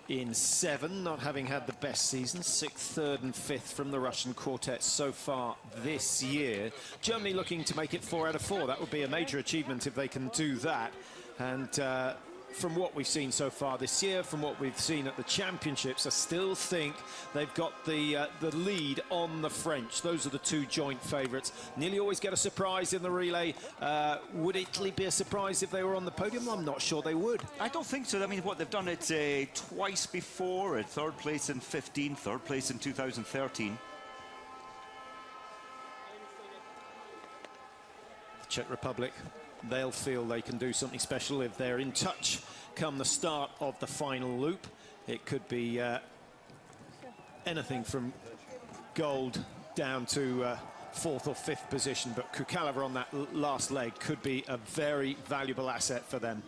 in 7, not having had the best season. 6th, 3rd and 5th from the Russian quartet so far this year. Germany looking to make it 4 out of 4. That would be a major achievement if they can do that. And from what we've seen so far this year, from what we've seen at the championships, I still think they've got the lead on the French. Those are the 2 joint favourites. Nearly always get a surprise in the relay. Would Italy be a surprise if they were on the podium? I'm not sure they would. I don't think so. I mean, what they've done it twice before, 3rd place in 15, 3rd place in 2013. The Czech Republic, they'll feel they can do something special if they're in touch come the start of the final loop. It could be anything from gold down to 4th or 5th position, but Kukalova on that last leg could be a very valuable asset for them.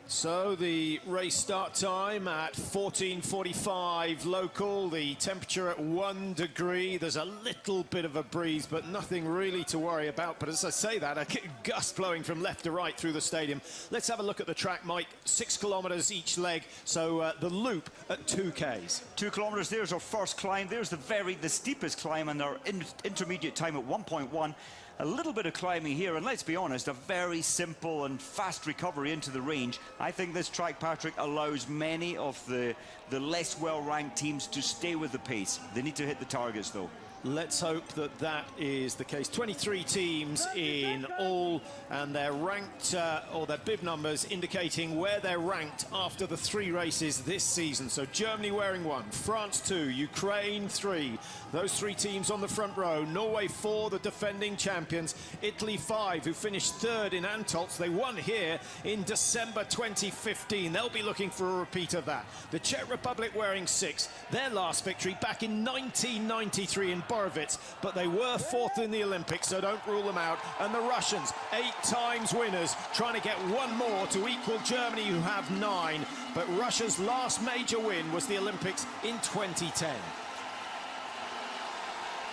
So the race start time at 14:45 local, the temperature at 1 degree. There's a little bit of a breeze, but nothing really to worry about. But as I say that, a gust blowing from left to right through the stadium. Let's have a look at the track, Mike. 6 kilometers each leg, so the loop at 2 Ks. 2 kilometers, there's our first climb. There's the steepest climb, and our intermediate time at 1.1. A little bit of climbing here, and let's be honest, a very simple and fast recovery into the range. I think this track, Patrick, allows many of the less well-ranked teams to stay with the pace. They need to hit the targets, though. Let's hope that that is the case. 23 teams in all, and they're ranked, or their bib numbers indicating where they're ranked after the 3 races this season. So Germany wearing 1, France 2, Ukraine 3. Those 3 teams on the front row. Norway 4, the defending champions. Italy 5, who finished 3rd in Antolz. They won here in December 2015. They'll be looking for a repeat of that. The Czech Republic wearing 6. Their last victory back in 1993 in Borovitz, but they were 4th in the Olympics, so don't rule them out. And the Russians, 8 times winners, trying to get 1 more to equal Germany, who have 9. But Russia's last major win was the Olympics in 2010.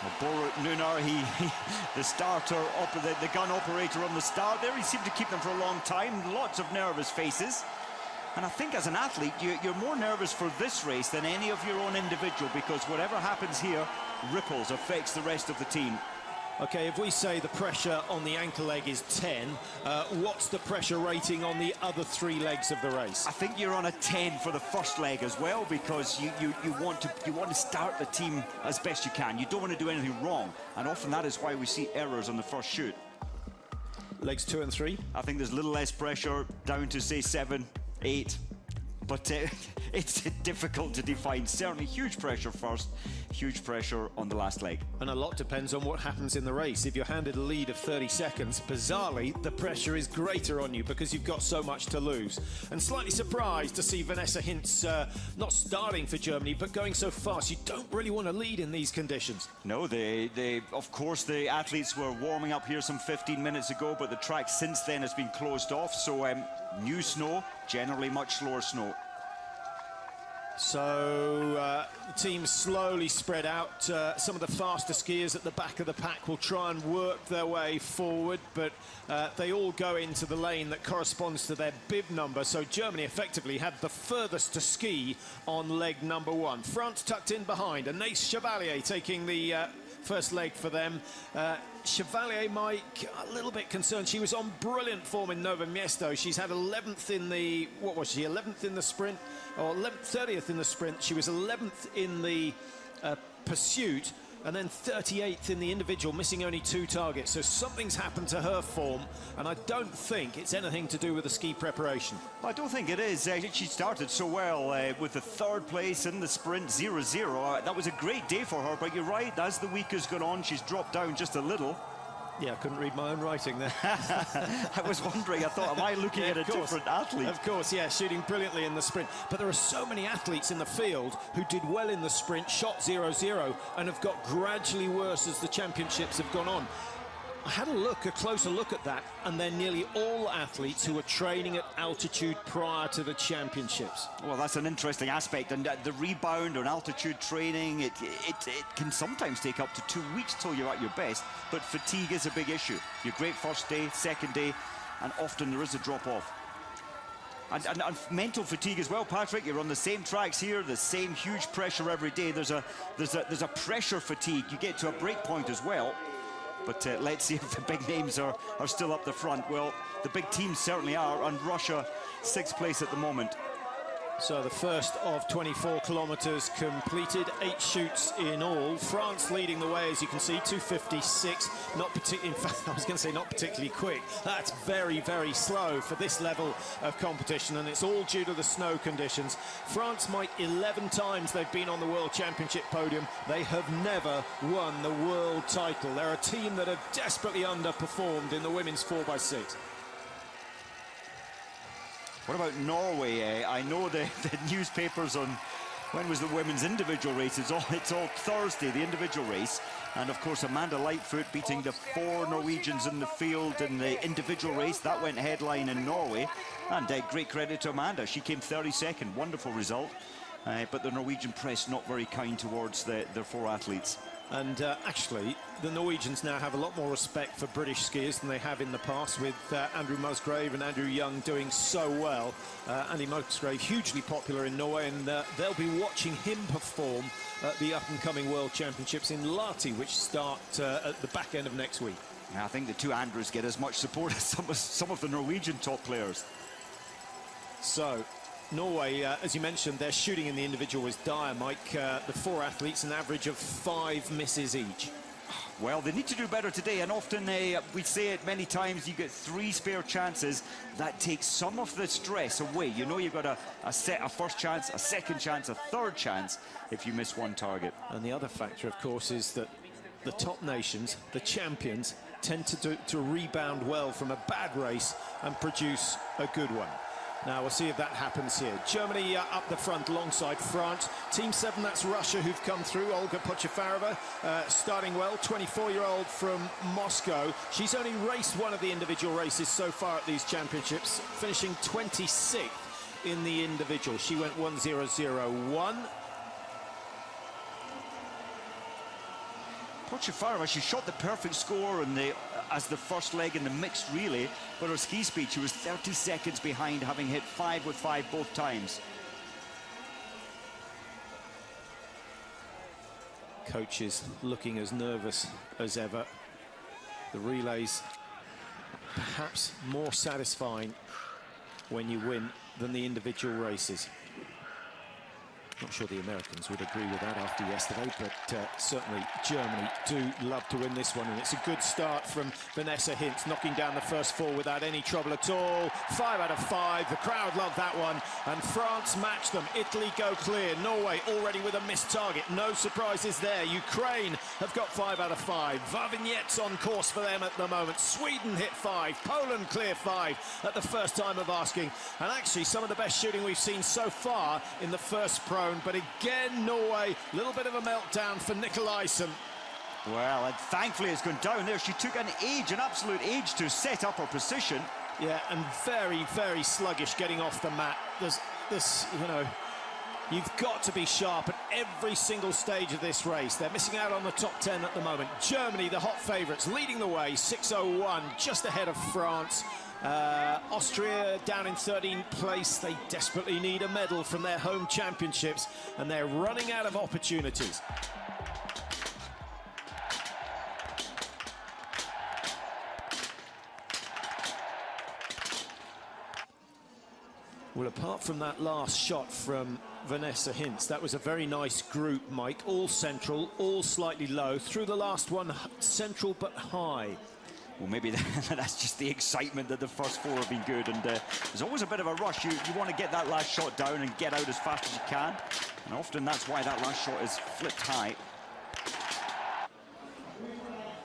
Well, Borut Nunar, the starter, the gun operator on the start there, he seemed to keep them for a long time. Lots of nervous faces. And I think as an athlete, you're more nervous for this race than any of your own individual, because whatever happens here ripples, affects the rest of the team. Okay, if we say the pressure on the ankle leg is 10, what's the pressure rating on the other 3 legs of the race? I think you're on a 10 for the first leg as well, because you want to start the team as best you can. You don't want to do anything wrong, and often that is why we see errors on the first shoot. Legs 2 and 3? I think there's a little less pressure, down to say 7, 8. But it's difficult to define. Certainly huge pressure first, huge pressure on the last leg. And a lot depends on what happens in the race. If you're handed a lead of 30 seconds, bizarrely, the pressure is greater on you because you've got so much to lose. And slightly surprised to see Vanessa Hintz not starting for Germany, but going so fast. You don't really want to lead in these conditions. No, of course, the athletes were warming up here some 15 minutes ago, but the track since then has been closed off. So new snow, generally much slower snow. So the teams slowly spread out. Some of the faster skiers at the back of the pack will try and work their way forward, but they all go into the lane that corresponds to their bib number. So Germany effectively had the furthest to ski on leg number 1. France tucked in behind. Anaïs Chevalier taking the first leg for them. Chevalier, Mike, a little bit concerned. She was on brilliant form in Novo Mesto. She's had 11th in the, what was she, 11th in the sprint, or 30th in the sprint. She was 11th in the pursuit, and then 38th in the individual, missing only 2 targets. So something's happened to her form, and I don't think it's anything to do with the ski preparation. I don't think it is. She started so well with the 3rd place in the sprint, 0-0. That was a great day for her, but you're right, as the week has gone on, she's dropped down just a little. Yeah, I couldn't read my own writing there. I was wondering, I thought, am I looking at a different athlete? Of course, yeah, shooting brilliantly in the sprint. But there are so many athletes in the field who did well in the sprint, shot 0-0, and have got gradually worse as the championships have gone on. I had a closer look at that, and they're nearly all athletes who are training at altitude prior to the championships. Well, that's an interesting aspect, and the rebound on altitude training, it can sometimes take up to 2 weeks till you're at your best, but fatigue is a big issue. You're great first day, second day, and often there is a drop-off. And mental fatigue as well, Patrick. You're on the same tracks here, the same huge pressure every day. There's a pressure fatigue. You get to a break point as well. But let's see if the big names are still up the front. Well, the big teams certainly are, and Russia 6th place at the moment. So the first of 24 kilometres completed, 8 shoots in all. France leading the way, as you can see, 2:56. Not particularly, in fact, I was going to say not particularly quick. That's very, very slow for this level of competition, and it's all due to the snow conditions. France might 11 times they've been on the World Championship podium. They have never won the world title. They're a team that have desperately underperformed in the women's 4x6. What about Norway? I know the newspapers on when was the women's individual race. It's all Thursday, the individual race. And of course, Amanda Lightfoot beating the 4 Norwegians in the field in the individual race. That went headline in Norway. And great credit to Amanda. She came 32nd. Wonderful result. But the Norwegian press not very kind towards their 4 athletes. And actually, the Norwegians now have a lot more respect for British skiers than they have in the past, with Andrew Musgrave and Andrew Young doing so well. Andy Musgrave, hugely popular in Norway, and they'll be watching him perform at the up-and-coming World Championships in Lahti, which start at the back end of next week. I think the 2 Andrews get as much support as some of the Norwegian top players. So Norway, as you mentioned, their shooting in the individual was dire, Mike. The 4 athletes, an average of 5 misses each. Well, they need to do better today, and often we say it many times, you get 3 spare chances. That takes some of the stress away. You know you've got a first chance, a second chance, a third chance if you miss 1 target. And the other factor, of course, is that the top nations, the champions, tend to rebound well from a bad race and produce a good one. Now we'll see if that happens here. Germany up the front alongside France. Team 7, that's Russia, who've come through. Olga Pochafarova starting well, 24-year-old from Moscow. She's only raced 1 of the individual races so far at these championships, finishing 26th in the individual. She went 1:0.01. Pochafarova, she shot the perfect score as the first leg in the mixed relay, but her ski speed, she was 30 seconds behind, having hit 5 with 5 both times. Coaches looking as nervous as ever. The relays perhaps more satisfying when you win than the individual races. Not sure the Americans would agree with that after yesterday, but certainly Germany do love to win this one, and it's a good start from Vanessa Hintz, knocking down the first 4 without any trouble at all. 5 out of 5. The crowd love that one, and France match them. Italy go clear. Norway already with a missed target. No surprises there. Ukraine have got 5 out of 5. Vavignette's on course for them at the moment. Sweden hit 5. Poland clear 5 at the first time of asking. And actually, some of the best shooting we've seen so far in the first pro. But again, Norway, a little bit of a meltdown for Nikolaisen. Well, and thankfully it's gone down there. She took an absolute age to set up her position. Yeah, and very, very sluggish getting off the mat. There's you know, you've got to be sharp at every single stage of this race. They're missing out on the top 10 at the moment. Germany, the hot favourites, leading the way, 6:01, just ahead of France. Austria down in 13th place. They desperately need a medal from their home championships, and they're running out of opportunities. Well, apart from that last shot from Vanessa Hintz, that was a very nice group, Mike. All central, all slightly low. Through the last one, central but high. Well, maybe that's just the excitement that the first 4 have been good, and there's always a bit of a rush. You want to get that last shot down and get out as fast as you can, and often that's why that last shot is flipped high.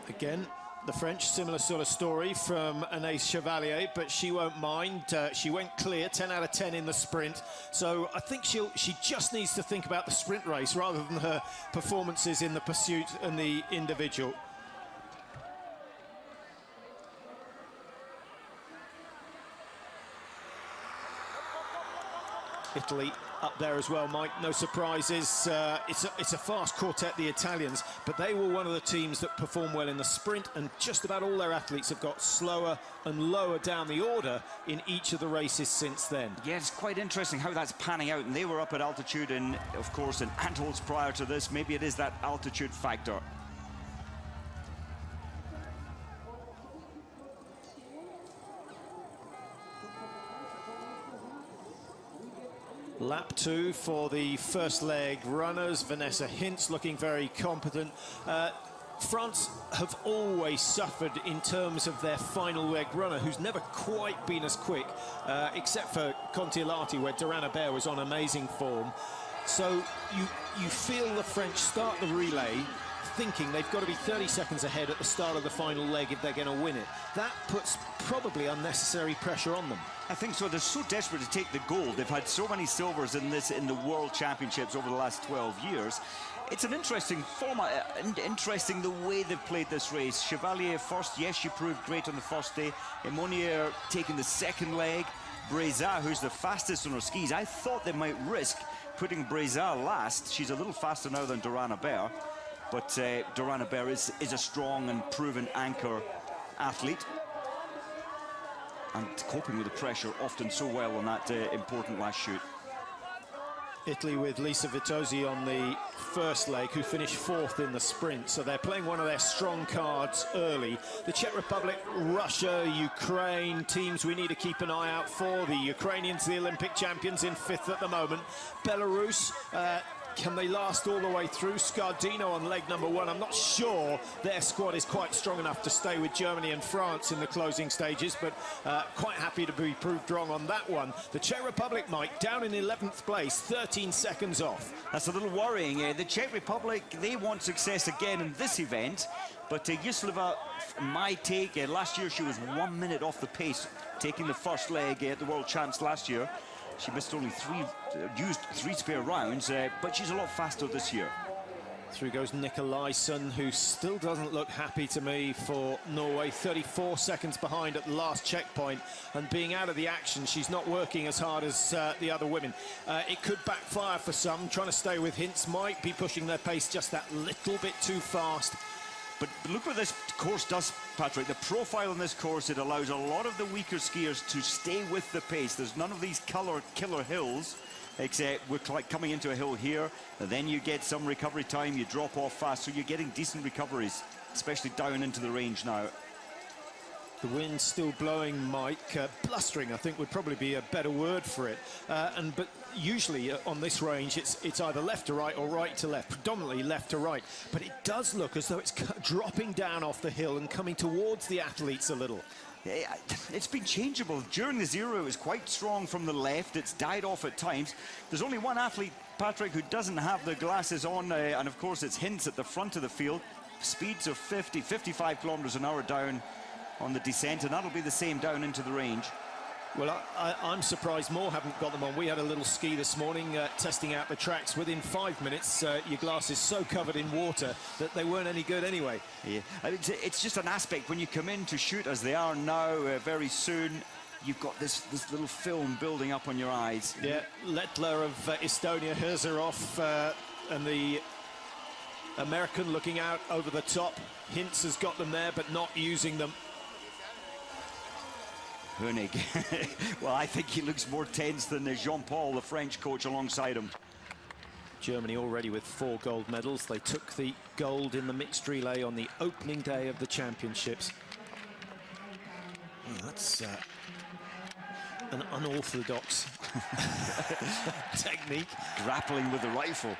Again, the French, similar sort of story from Anaïs Chevalier, but she won't mind. She went clear, 10 out of 10 in the sprint, so I think she just needs to think about the sprint race rather than her performances in the pursuit and the individual. Italy up there as well, Mike. No surprises. It's a fast quartet, the Italians, but they were one of the teams that performed well in the sprint, and just about all their athletes have got slower and lower down the order in each of the races since then. Yeah, it's quite interesting how that's panning out, and they were up at altitude, and of course in Antholz prior to this. Maybe it is that altitude factor. Lap 2 for the first leg runners. Vanessa Hintz looking very competent. France have always suffered in terms of their final leg runner, who's never quite been as quick, except for Contiolati, where Duran Abert was on amazing form. So you feel the French start the relay thinking they've got to be 30 seconds ahead at the start of the final leg if they're going to win it. That puts probably unnecessary pressure on them. I think so. They're so desperate to take the gold. They've had so many silvers in the World Championships over the last 12 years. It's an interesting format, interesting the way they've played this race. Chevalier first, yes, she proved great on the first day. Emonier taking the second leg. Breza, who's the fastest on her skis. I thought they might risk putting Breza last. She's a little faster now than Duran Abert. But Duran Abert is a strong and proven anchor athlete, and coping with the pressure often so well on that important last shoot. Italy with Lisa Vitozzi on the first leg, who finished 4th in the sprint, so they're playing one of their strong cards early. The Czech Republic, Russia, Ukraine, teams we need to keep an eye out for. The Ukrainians, the Olympic champions, in 5th at the moment. Belarus, can they last all the way through? Scardino on leg number 1. I'm not sure their squad is quite strong enough to stay with Germany and France in the closing stages, but quite happy to be proved wrong on that one. The Czech Republic, Mike, down in 11th place, 13 seconds off. That's a little worrying. The Czech Republic, they want success again in this event, but Yuslova, my take, last year she was 1 minute off the pace, taking the first leg at the World Champs last year. She missed only used three spare rounds, but she's a lot faster this year. Through goes Nikolaisen, who still doesn't look happy to me for Norway. 34 seconds behind at the last checkpoint, and being out of the action, she's not working as hard as the other women. It could backfire for some. Trying to stay with Hintz might be pushing their pace just that little bit too fast. But look what this course does, Patrick. The profile on this course, it allows a lot of the weaker skiers to stay with the pace. There's none of these killer hills, except we're coming into a hill here, and then you get some recovery time, you drop off fast, so you're getting decent recoveries, especially down into the range now. The wind's still blowing, Mike. Blustering, I think, would probably be a better word for it. But usually on this range, it's either left to right or right to left, predominantly left to right. But it does look as though it's dropping down off the hill and coming towards the athletes a little. It's been changeable. During the zero, it was quite strong from the left. It's died off at times. There's only one athlete, Patrick, who doesn't have the glasses on, and of course it's Hintz at the front of the field. Speeds of 55 kilometers an hour down on the descent, and that'll be the same down into the range. Well, I'm surprised more haven't got them on. We had a little ski this morning testing out the tracks. Within 5 minutes, your glass is so covered in water that they weren't any good anyway. Yeah, it's just an aspect when you come in to shoot as they are now. Very soon, you've got this little film building up on your eyes. Yeah, Lettler of Estonia, Herzerov, and the American looking out over the top. Hintz has got them there, but not using them. Hoenig. Well, I think he looks more tense than Jean-Paul, the French coach, alongside him. Germany already with 4 gold medals. They took the gold in the mixed relay on the opening day of the championships. Oh, that's an unorthodox technique. Grappling with the rifle.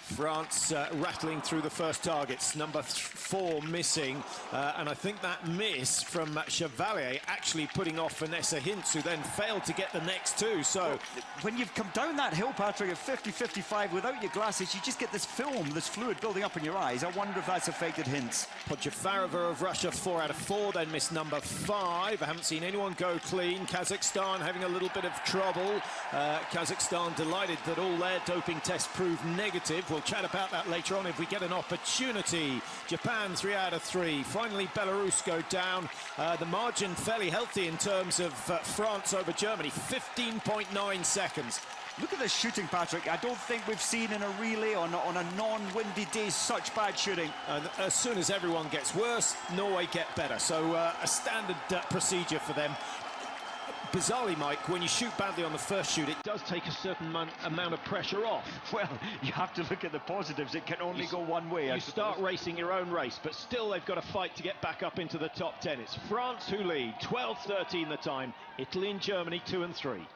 France rattling through the first targets. Number 4 missing, and I think that miss from Chevalier actually putting off Vanessa Hintz, who then failed to get the next 2. So well, when you've come down that hill, Patrick, at 50-55 without your glasses, you just get this film, this fluid building up in your eyes. I wonder if that's affected Hintz. Podjefarova of Russia, 4 out of 4, then missed number 5. I haven't seen anyone go clean. Kazakhstan having a little bit of trouble. Kazakhstan delighted that all their doping tests proved negative. We'll chat about that later on if we get an opportunity. Japan, 3 out of 3. Finally, Belarus go down. The margin fairly healthy in terms of France over Germany, 15.9 seconds. Look at this shooting, Patrick. I don't think we've seen in a relay on a non-windy day such bad shooting. And as soon as everyone gets worse, Norway get better. So a standard procedure for them. Bizarrely, Mike, when you shoot badly on the first shoot, it does take a certain amount of pressure off. Well, you have to look at the positives. It can only go one way. You start racing your own race, but still they've got to fight to get back up into the top 10. It's France who lead, 12-13 the time. Italy and Germany 2 and 3.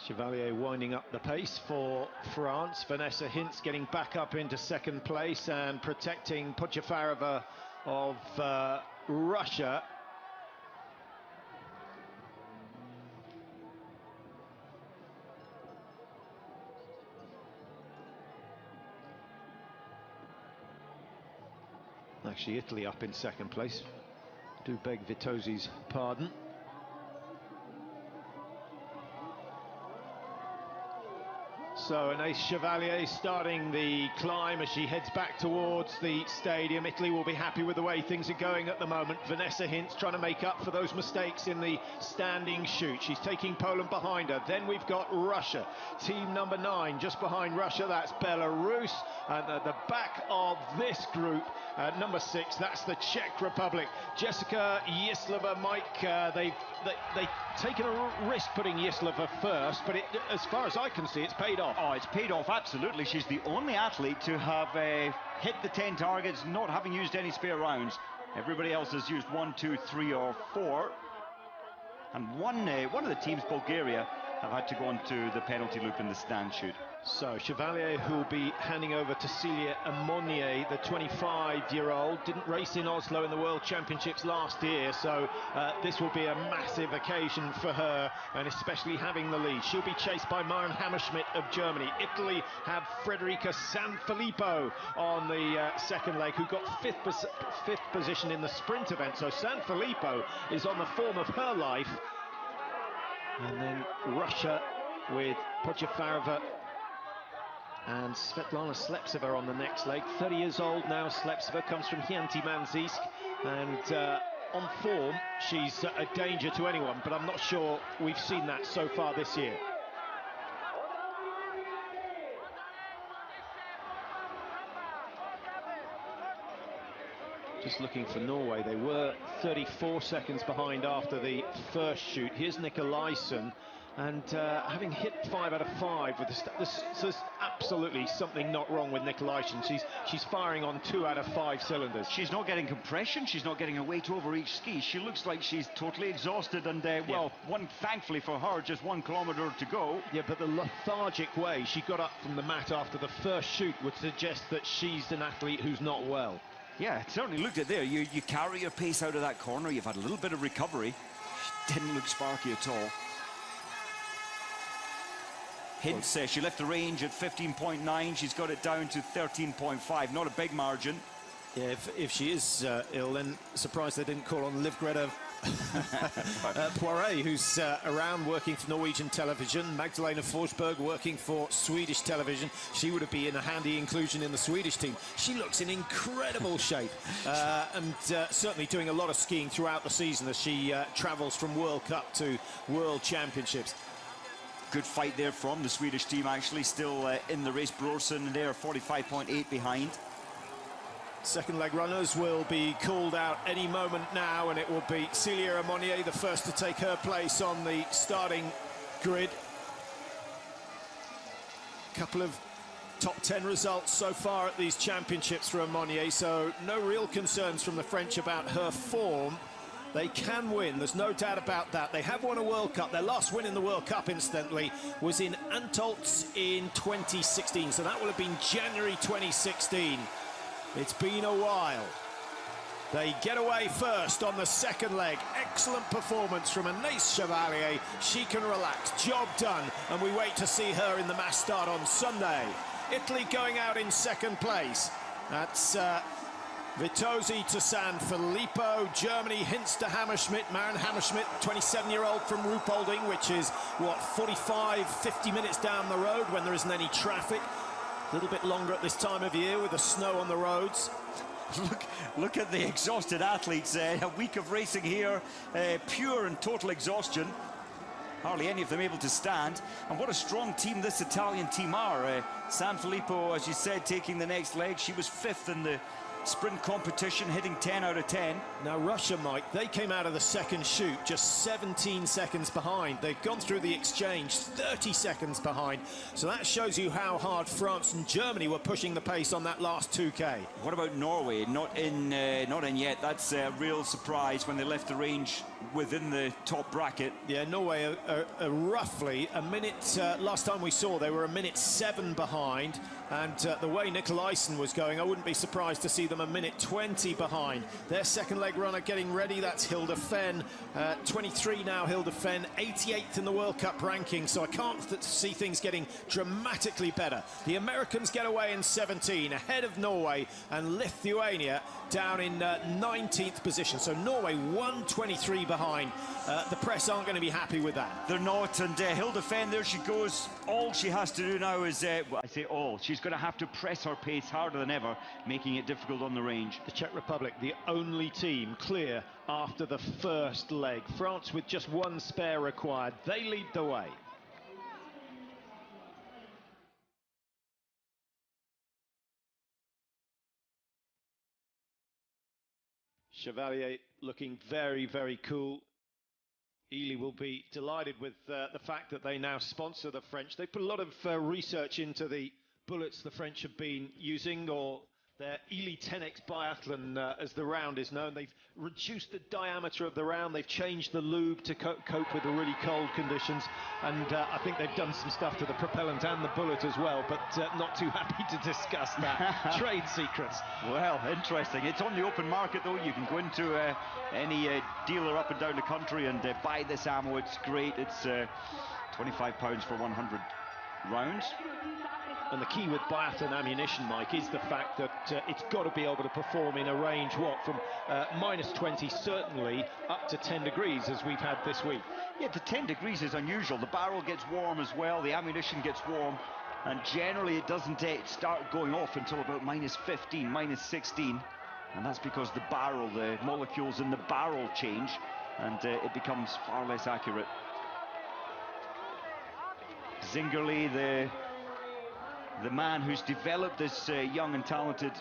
Chevalier winding up the pace for France. Vanessa Hintz getting back up into second place and protecting Podchafarova of Russia. Actually, Italy up in second place. Do beg Vitosi's pardon. So Anaïs Chevalier starting the climb as she heads back towards the stadium. Italy will be happy with the way things are going at the moment. Vanessa Hintz trying to make up for those mistakes in the standing shoot. She's taking Poland behind her. Then we've got Russia, team number 9, just behind Russia. That's Belarus. And at the back of this group, number 6, that's the Czech Republic. Jessica Yislova, Mike, they've taken a risk putting Yislova first, but as far as I can see, it's paid off. Oh, it's paid off, absolutely. She's the only athlete to have hit the 10 targets, not having used any spare rounds. Everybody else has used 1, 2, 3, or 4. And one of the teams, Bulgaria, have had to go onto the penalty loop in the stand shoot. So Chevalier, who will be handing over to Celia Amonier, the 25-year-old, didn't race in Oslo in the World Championships last year, so this will be a massive occasion for her, and especially having the lead. She'll be chased by Maren Hammerschmidt of Germany. Italy have Frederica Sanfilippo on the second leg, who got fifth position in the sprint event. So Sanfilippo is on the form of her life. And then Russia with Podchafarova and Svetlana Sleptseva on the next leg. 30 years old now. Sleptseva comes from Khanty-Mansiysk, and on form she's a danger to anyone, but I'm not sure we've seen that so far this year. Just looking for Norway, they were 34 seconds behind after the first shoot. Here's Nikolaisen, and having hit 5 out of 5 with there's absolutely something not wrong with Nikolaisen. She's firing on 2 out of 5 cylinders. She's not getting compression, she's not getting a weight over each ski. She looks like she's totally exhausted, and well, thankfully for her, just 1 kilometer to go. Yeah, but the lethargic way she got up from the mat after the first shoot would suggest that she's an athlete who's not well. Yeah, it certainly looked at there. You carry your pace out of that corner. You've had a little bit of recovery. Didn't look sparky at all. Hintz, she left the range at 15.9. She's got it down to 13.5. Not a big margin. Yeah, if she is ill, then surprised they didn't call on Liv Greta Poiré, who's around working for Norwegian television. Magdalena Forsberg working for Swedish television. She would have been a handy inclusion in the Swedish team. She looks in incredible shape, and certainly doing a lot of skiing throughout the season as she travels from World Cup to World Championships. Good fight there from the Swedish team, actually, still in the race. Brorson there, 45.8 behind. Second leg runners will be called out any moment now, and it will be Celia Amonier, the first to take her place on the starting grid. Couple of Top 10 results so far at these championships for Monnier, so no real concerns from the French about her form. They can win, there's no doubt about that. They have won a World Cup. Their last win in the World Cup, incidentally, was in Antolz in 2016, so that will have been January 2016. It's been a while. They get away first on the second leg. Excellent performance from Agnès Chevalier. She can relax, job done, and we wait to see her in the mass start on Sunday. Italy going out in second place. That's Vitozzi to San Filippo. Germany hints to Hammerschmidt. Maren Hammerschmidt, 27-year-old from Ruhpolding, which is, what, 45, 50 minutes down the road when there isn't any traffic. A little bit longer at this time of year with the snow on the roads. Look at the exhausted athletes. A week of racing here, pure and total exhaustion. Hardly any of them able to stand. And what a strong team this Italian team are. San Filippo, as you said, taking the next leg. She was 5th in the sprint competition, hitting 10 out of 10. Now Russia, Mike, they came out of the second shoot just 17 seconds behind. They've gone through the exchange 30 seconds behind. So that shows you how hard France and Germany were pushing the pace on that last 2K. What about Norway? Not in yet. That's a real surprise when they left the range within the top bracket. Yeah, Norway are roughly a minute, last time we saw they were a minute 7 behind, and the way Nicolaisen was going, I wouldn't be surprised to see them a minute 20 behind. Their second leg runner getting ready, that's Hilde Fenn, 23 now. Hilde Fenn, 88th in the World Cup ranking, so I can't see things getting dramatically better. The Americans get away in 17, ahead of Norway, and Lithuania down in 19th position. So Norway 123 behind. The press aren't going to be happy with that. They're not, and Hilde Fenn, there she goes. All she has to do now is, well, I say all, she's going to have to press her pace harder than ever, making it difficult on the range. The Czech Republic, the only team clear after the first leg. France with just one spare required. They lead the way. Chevalier looking very, very cool. Ely will be delighted with the fact that they now sponsor the French. They put a lot of research into the bullets the French have been using, or their Ely 10X Biathlon, as the round is known. They've reduced the diameter of the round. They've changed the lube to cope with the really cold conditions. And I think they've done some stuff to the propellant and the bullet as well, but not too happy to discuss that. Trade secrets. Well, interesting. It's on the open market, though. You can go into any dealer up and down the country and buy this ammo. It's great. It's £25 for 100 rounds. And the key with biathlon ammunition, Mike, is the fact that it's got to be able to perform in a range, what, from minus 20, certainly, up to 10 degrees, as we've had this week. Yeah, to 10 degrees is unusual. The barrel gets warm as well, the ammunition gets warm, and generally it doesn't start going off until about minus 15, minus 16. And that's because the barrel, the molecules in the barrel change, and it becomes far less accurate. Zingerle, the man who's developed this young and talented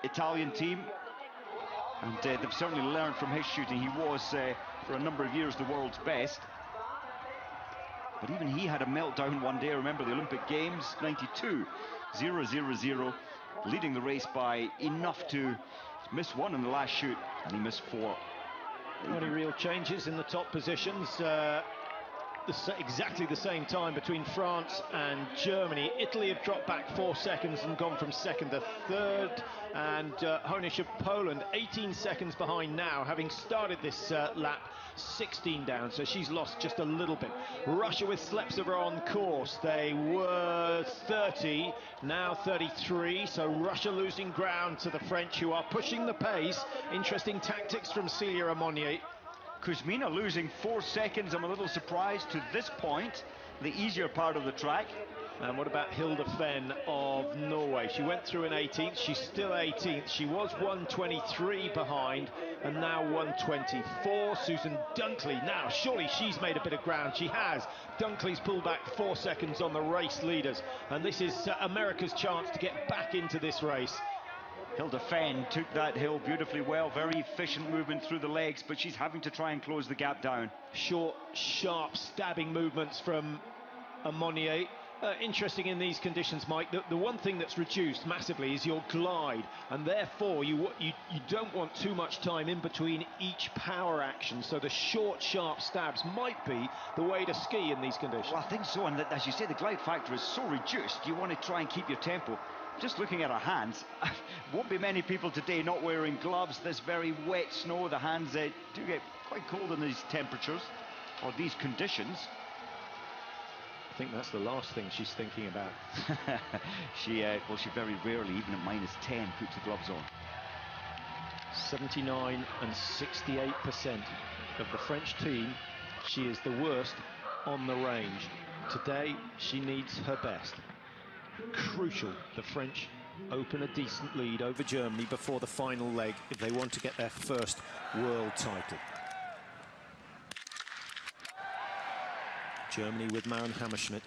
Italian team, and they've certainly learned from his shooting. He was for a number of years the world's best, but even he had a meltdown one day. Remember the Olympic Games 92, 0-0-0, leading the race by enough to miss one in the last shoot, and he missed 4. Any real changes in the top positions? Exactly the same time between France and Germany. Italy have dropped back 4 seconds and gone from second to third, and Honish of Poland 18 seconds behind now, having started this lap 16 down, so she's lost just a little bit. Russia with Sleptseva on course. They were 30, now 33, so Russia losing ground to the French, who are pushing the pace. Interesting tactics from Celia Amonier. Kuzmina losing 4 seconds. I'm a little surprised to this point, the easier part of the track. And what about Hilde Fenn of Norway? She went through in 18th, she's still 18th. She was 123 behind, and now 124. Susan Dunkley, now surely she's made a bit of ground. She has. Dunkley's pulled back 4 seconds on the race leaders, and this is America's chance to get back into this race. Hilde Fenn took that hill beautifully well, very efficient movement through the legs, but she's having to try and close the gap down. Short, sharp, stabbing movements from Amonier. Interesting in these conditions, Mike. The one thing that's reduced massively is your glide, and therefore you don't want too much time in between each power action. So the short, sharp stabs might be the way to ski in these conditions. Well, I think so, and as you say, the glide factor is so reduced. You want to try and keep your tempo. Just looking at our hands, won't be many people today not wearing gloves. This very wet snow, the hands do get quite cold in these temperatures or these conditions. I think that's the last thing she's thinking about. She very rarely, even at -10, puts the gloves on. 79 and 68% of the French team, she is the worst on the range. Today, she needs her best. Crucial the French open a decent lead over Germany before the final leg if they want to get their first world title. Germany with Maren Hammerschmidt.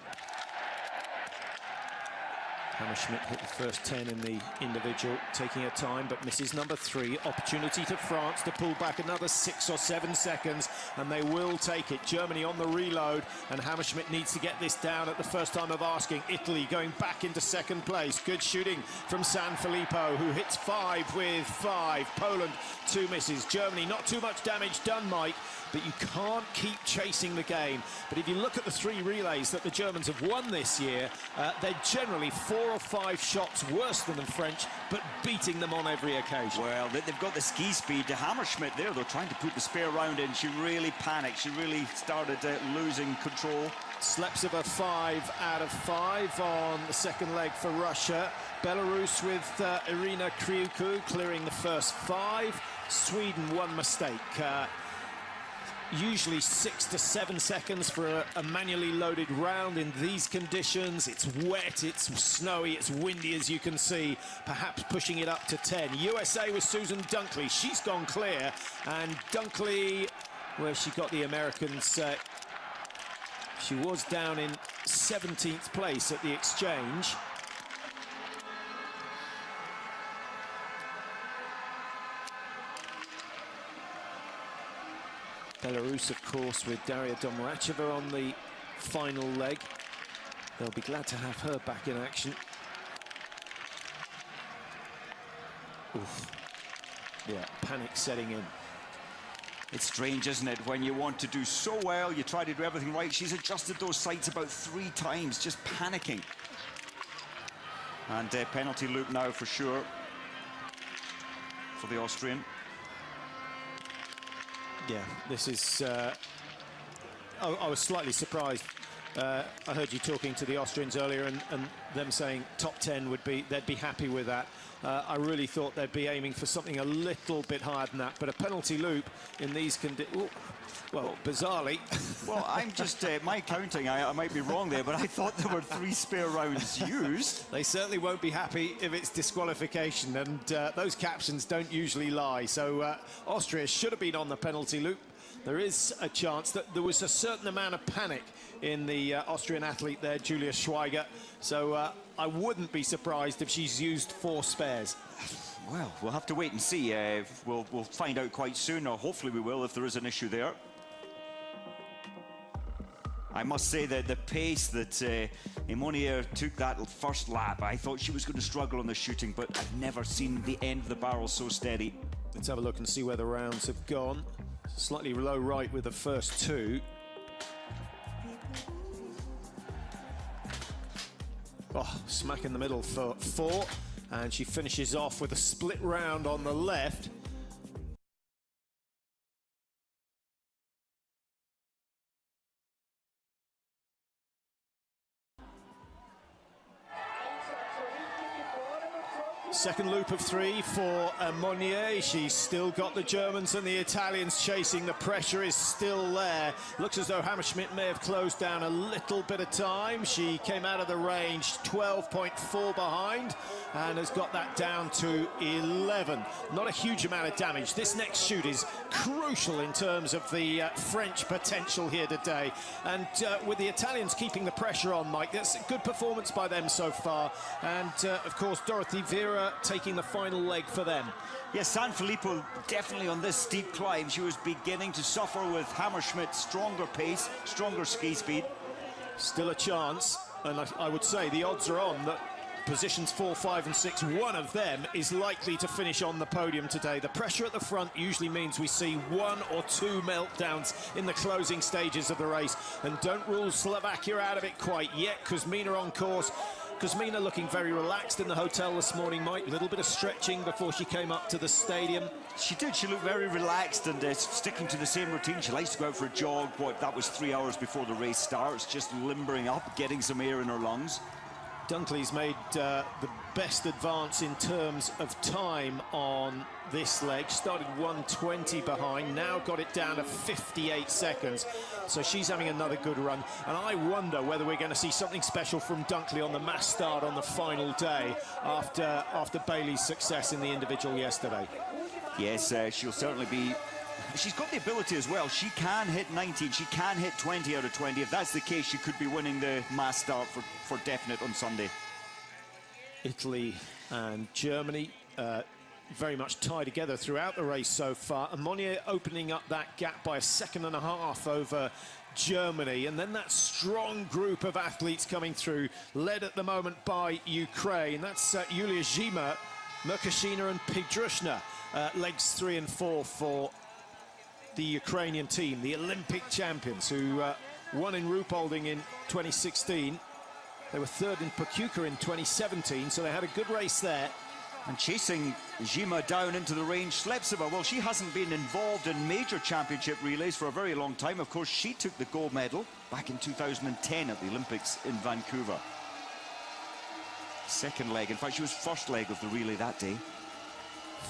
Hammerschmidt hit the first 10 in the individual, taking her time, but misses number 3. Opportunity to France to pull back another 6 or 7 seconds, and they will take it. Germany on the reload, and Hammerschmidt needs to get this down at the first time of asking. Italy going back into second place. Good shooting from Sanfilippo, who hits 5 with 5. Poland, 2 misses. Germany, not too much damage done, Mike, but you can't keep chasing the game. But if you look at the 3 relays that the Germans have won this year, they're generally 4 or 5 shots worse than the French, but beating them on every occasion. Well, they've got the ski speed. To Hammerschmidt there, they're trying to put the spare round in. She really panicked. She really started losing control. Slepsova 5 out of 5 on the second leg for Russia. Belarus with Irina Kriuku clearing the first 5. Sweden, 1 mistake. Usually 6 to 7 seconds for a manually loaded round in these conditions. It's wet, it's snowy, it's windy, as you can see, perhaps pushing it up to 10. USA with Susan Dunkley, she's gone clear, and Dunkley, where she got the Americans, she was down in 17th place at the exchange. Belarus, of course, with Daria Domracheva on the final leg. They'll be glad to have her back in action. Oof. Yeah, panic setting in. It's strange, isn't it? When you want to do so well, you try to do everything right. She's adjusted those sights about 3 times, just panicking. And penalty loop now for sure for the Austrian. Yeah, this is... I was slightly surprised. I heard you talking to the Austrians earlier and them saying top 10 would be, they'd be happy with that. I really thought they'd be aiming for something a little bit higher than that, but a penalty loop in these conditions, well, bizarrely. Well, I'm just, my counting, I might be wrong there, but I thought there were 3 spare rounds used. They certainly won't be happy if it's disqualification, and those captions don't usually lie. So Austria should have been on the penalty loop. There is a chance that there was a certain amount of panic in the Austrian athlete there, Julia Schweiger. So I wouldn't be surprised if she's used 4 spares. Well, we'll have to wait and see. We'll find out quite soon, or hopefully we will if there is an issue there. I must say that the pace that Emonier took that first lap, I thought she was going to struggle on the shooting, but I've never seen the end of the barrel so steady. Let's have a look and see where the rounds have gone. Slightly low right with the first 2. Oh, smack in the middle for 4, and she finishes off with a split round on the left. Second loop of 3 for Monnier. She's still got the Germans and the Italians chasing. The pressure is still there. Looks as though Hammerschmidt may have closed down a little bit of time. She came out of the range 12.4 behind and has got that down to 11. Not a huge amount of damage. This next shoot is crucial in terms of the French potential here today. And with the Italians keeping the pressure on, Mike, that's a good performance by them so far. And of course, Dorothy Vera taking the final leg for them. Yes, Sanfilippo definitely on this steep climb. She was beginning to suffer with Hammerschmidt's stronger pace, stronger ski speed. Still a chance. And I would say the odds are on that positions 4, 5 and 6, one of them is likely to finish on the podium today. The pressure at the front usually means we see 1 or 2 meltdowns in the closing stages of the race. And don't rule Slovakia out of it quite yet. Kuzmina on course. Kuzmina looking very relaxed in the hotel this morning, Mike. A little bit of stretching before she came up to the stadium. She did. She looked very relaxed and sticking to the same routine. She likes to go out for a jog. That was 3 hours before the race starts, just limbering up, getting some air in her lungs. Dunkley's made the best advance in terms of time on this leg. Started 1:20 behind, now got it down to 58 seconds. So she's having another good run. And I wonder whether we're going to see something special from Dunkley on the mass start on the final day after Bailey's success in the individual yesterday. Yes, she'll certainly be... She's got the ability as well. She can hit 19, she can hit 20 out of 20. If that's the case, she could be winning the mass start for definite on Sunday. Italy and Germany very much tied together throughout the race so far. And Monnier opening up that gap by 1.5 seconds over Germany. And then that strong group of athletes coming through, led at the moment by Ukraine. That's Yulia Zhima, Merkashina and Pidrushna, legs 3 and 4 for the Ukrainian team, the Olympic champions who won in Ruhpolding in 2016. They were third in Pokljuka in 2017, so they had a good race there. And chasing Zhima down into the range, Sleptseva, well, she hasn't been involved in major championship relays for a very long time. Of course, she took the gold medal back in 2010 at the Olympics in Vancouver. Second leg, in fact, she was first leg of the relay that day.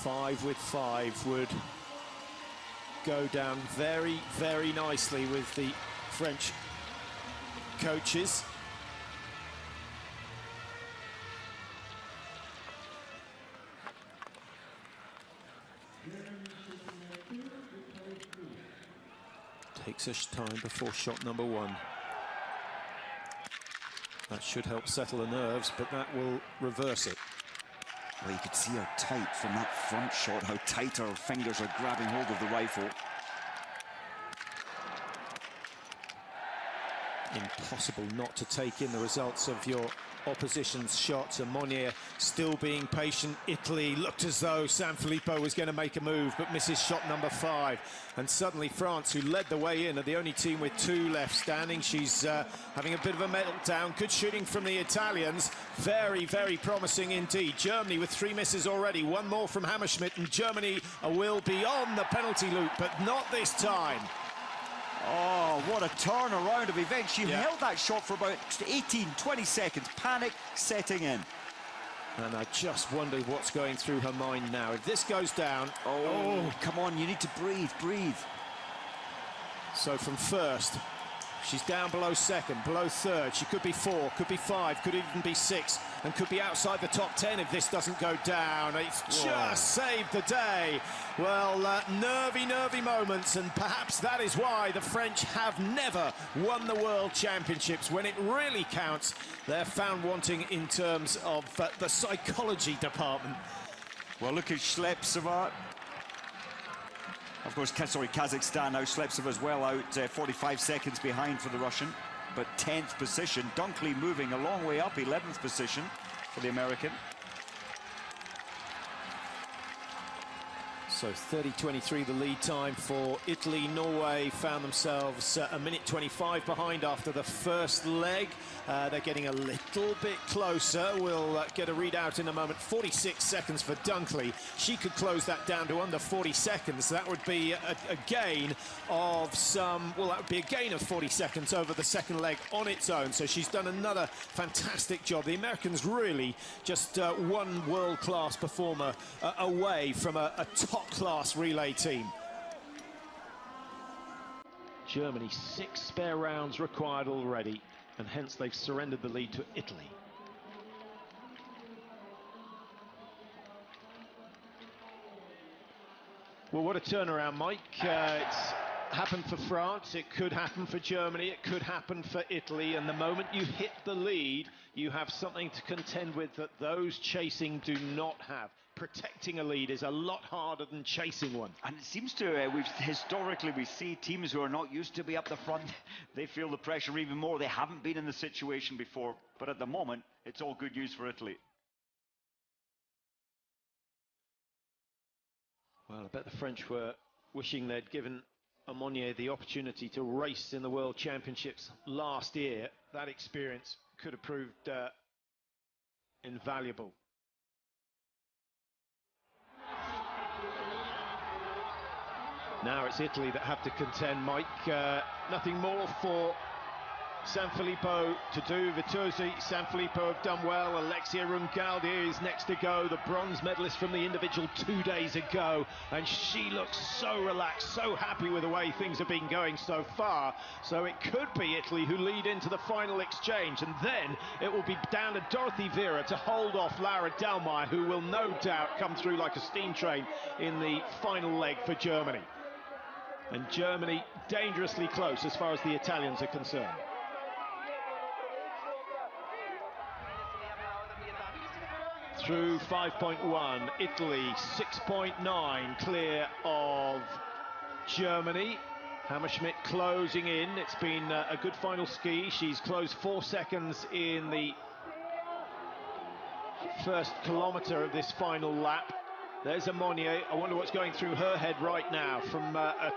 5 with 5 would go down very, very nicely with the French coaches. Takes us time before shot number 1. That should help settle the nerves, but that will reverse it. Well, you could see how tight from that front shot, how tight her fingers are grabbing hold of the rifle. Impossible not to take in the results of your opposition's shots. And Monnier still being patient. Italy looked as though Sanfilippo was going to make a move, but misses shot number 5. And suddenly France, who led the way in, are the only team with 2 left standing. She's having a bit of a meltdown. Good shooting from the Italians. Very, very promising indeed. Germany with 3 misses already. 1 more from Hammerschmidt, and Germany will be on the penalty loop, but not this time. Oh, what a turnaround of events. She held that shot for about 18, 20 seconds. Panic setting in. And I just wonder what's going through her mind now. If this goes down... Oh, come on, you need to breathe, breathe. So from first, she's down below second, below third. She could be 4, could be 5, could even be 6, and could be outside the top 10 if this doesn't go down. It's just saved the day. Well, nervy moments, and perhaps that is why the French have never won the World Championships. When it really counts, they're found wanting in terms of the psychology department. Well, look at Sleptseva. Of course, Kazakhstan now. Sleptseva's well out, 45 seconds behind for the Russian, but 10th position. Dunkley moving a long way up, 11th position for the American. So 30-23 the lead time for Italy. Norway found themselves a minute 25 behind after the first leg. They're getting a little bit closer. We'll get a readout in a moment. 46 seconds for Dunkley. She could close that down to under 40 seconds. That would be a gain of some, well, that would be a gain of 40 seconds over the second leg on its own. So she's done another fantastic job. The Americans really just one world-class performer away from a top-class relay team. Germany, 6 spare rounds required already, and hence they've surrendered the lead to Italy. Well, what a turnaround, Mike. It's happened for France, it could happen for Germany, it could happen for Italy, and the moment you hit the lead, you have something to contend with that those chasing do not have. protecting a lead is a lot harder than chasing one. And it seems to, historically we see teams who are not used to be up the front, they feel the pressure even more. They haven't been in the situation before, but at the moment, it's all good news for Italy. Well, I bet the French were wishing they'd given Amonier the opportunity to race in the World Championships last year. That experience could have proved invaluable. Now it's Italy that have to contend, Mike. Nothing more for Sanfilippo to do. Viterzi, Sanfilippo have done well. Alexia Rungaldier is next to go, the bronze medalist from the individual 2 days ago, and she looks so relaxed, so happy with the way things have been going so far. So it could be Italy who lead into the final exchange, and then it will be down to Dorothy Vera to hold off Laura Dahlmeier, who will no doubt come through like a steam train in the final leg for Germany. And Germany dangerously close as far as the Italians are concerned. Through 5.1, Italy 6.9 clear of Germany. Hammerschmidt closing in. It's been a good final ski. She's closed 4 seconds in the first kilometre of this final lap. There's Amonier. I wonder what's going through her head right now, from a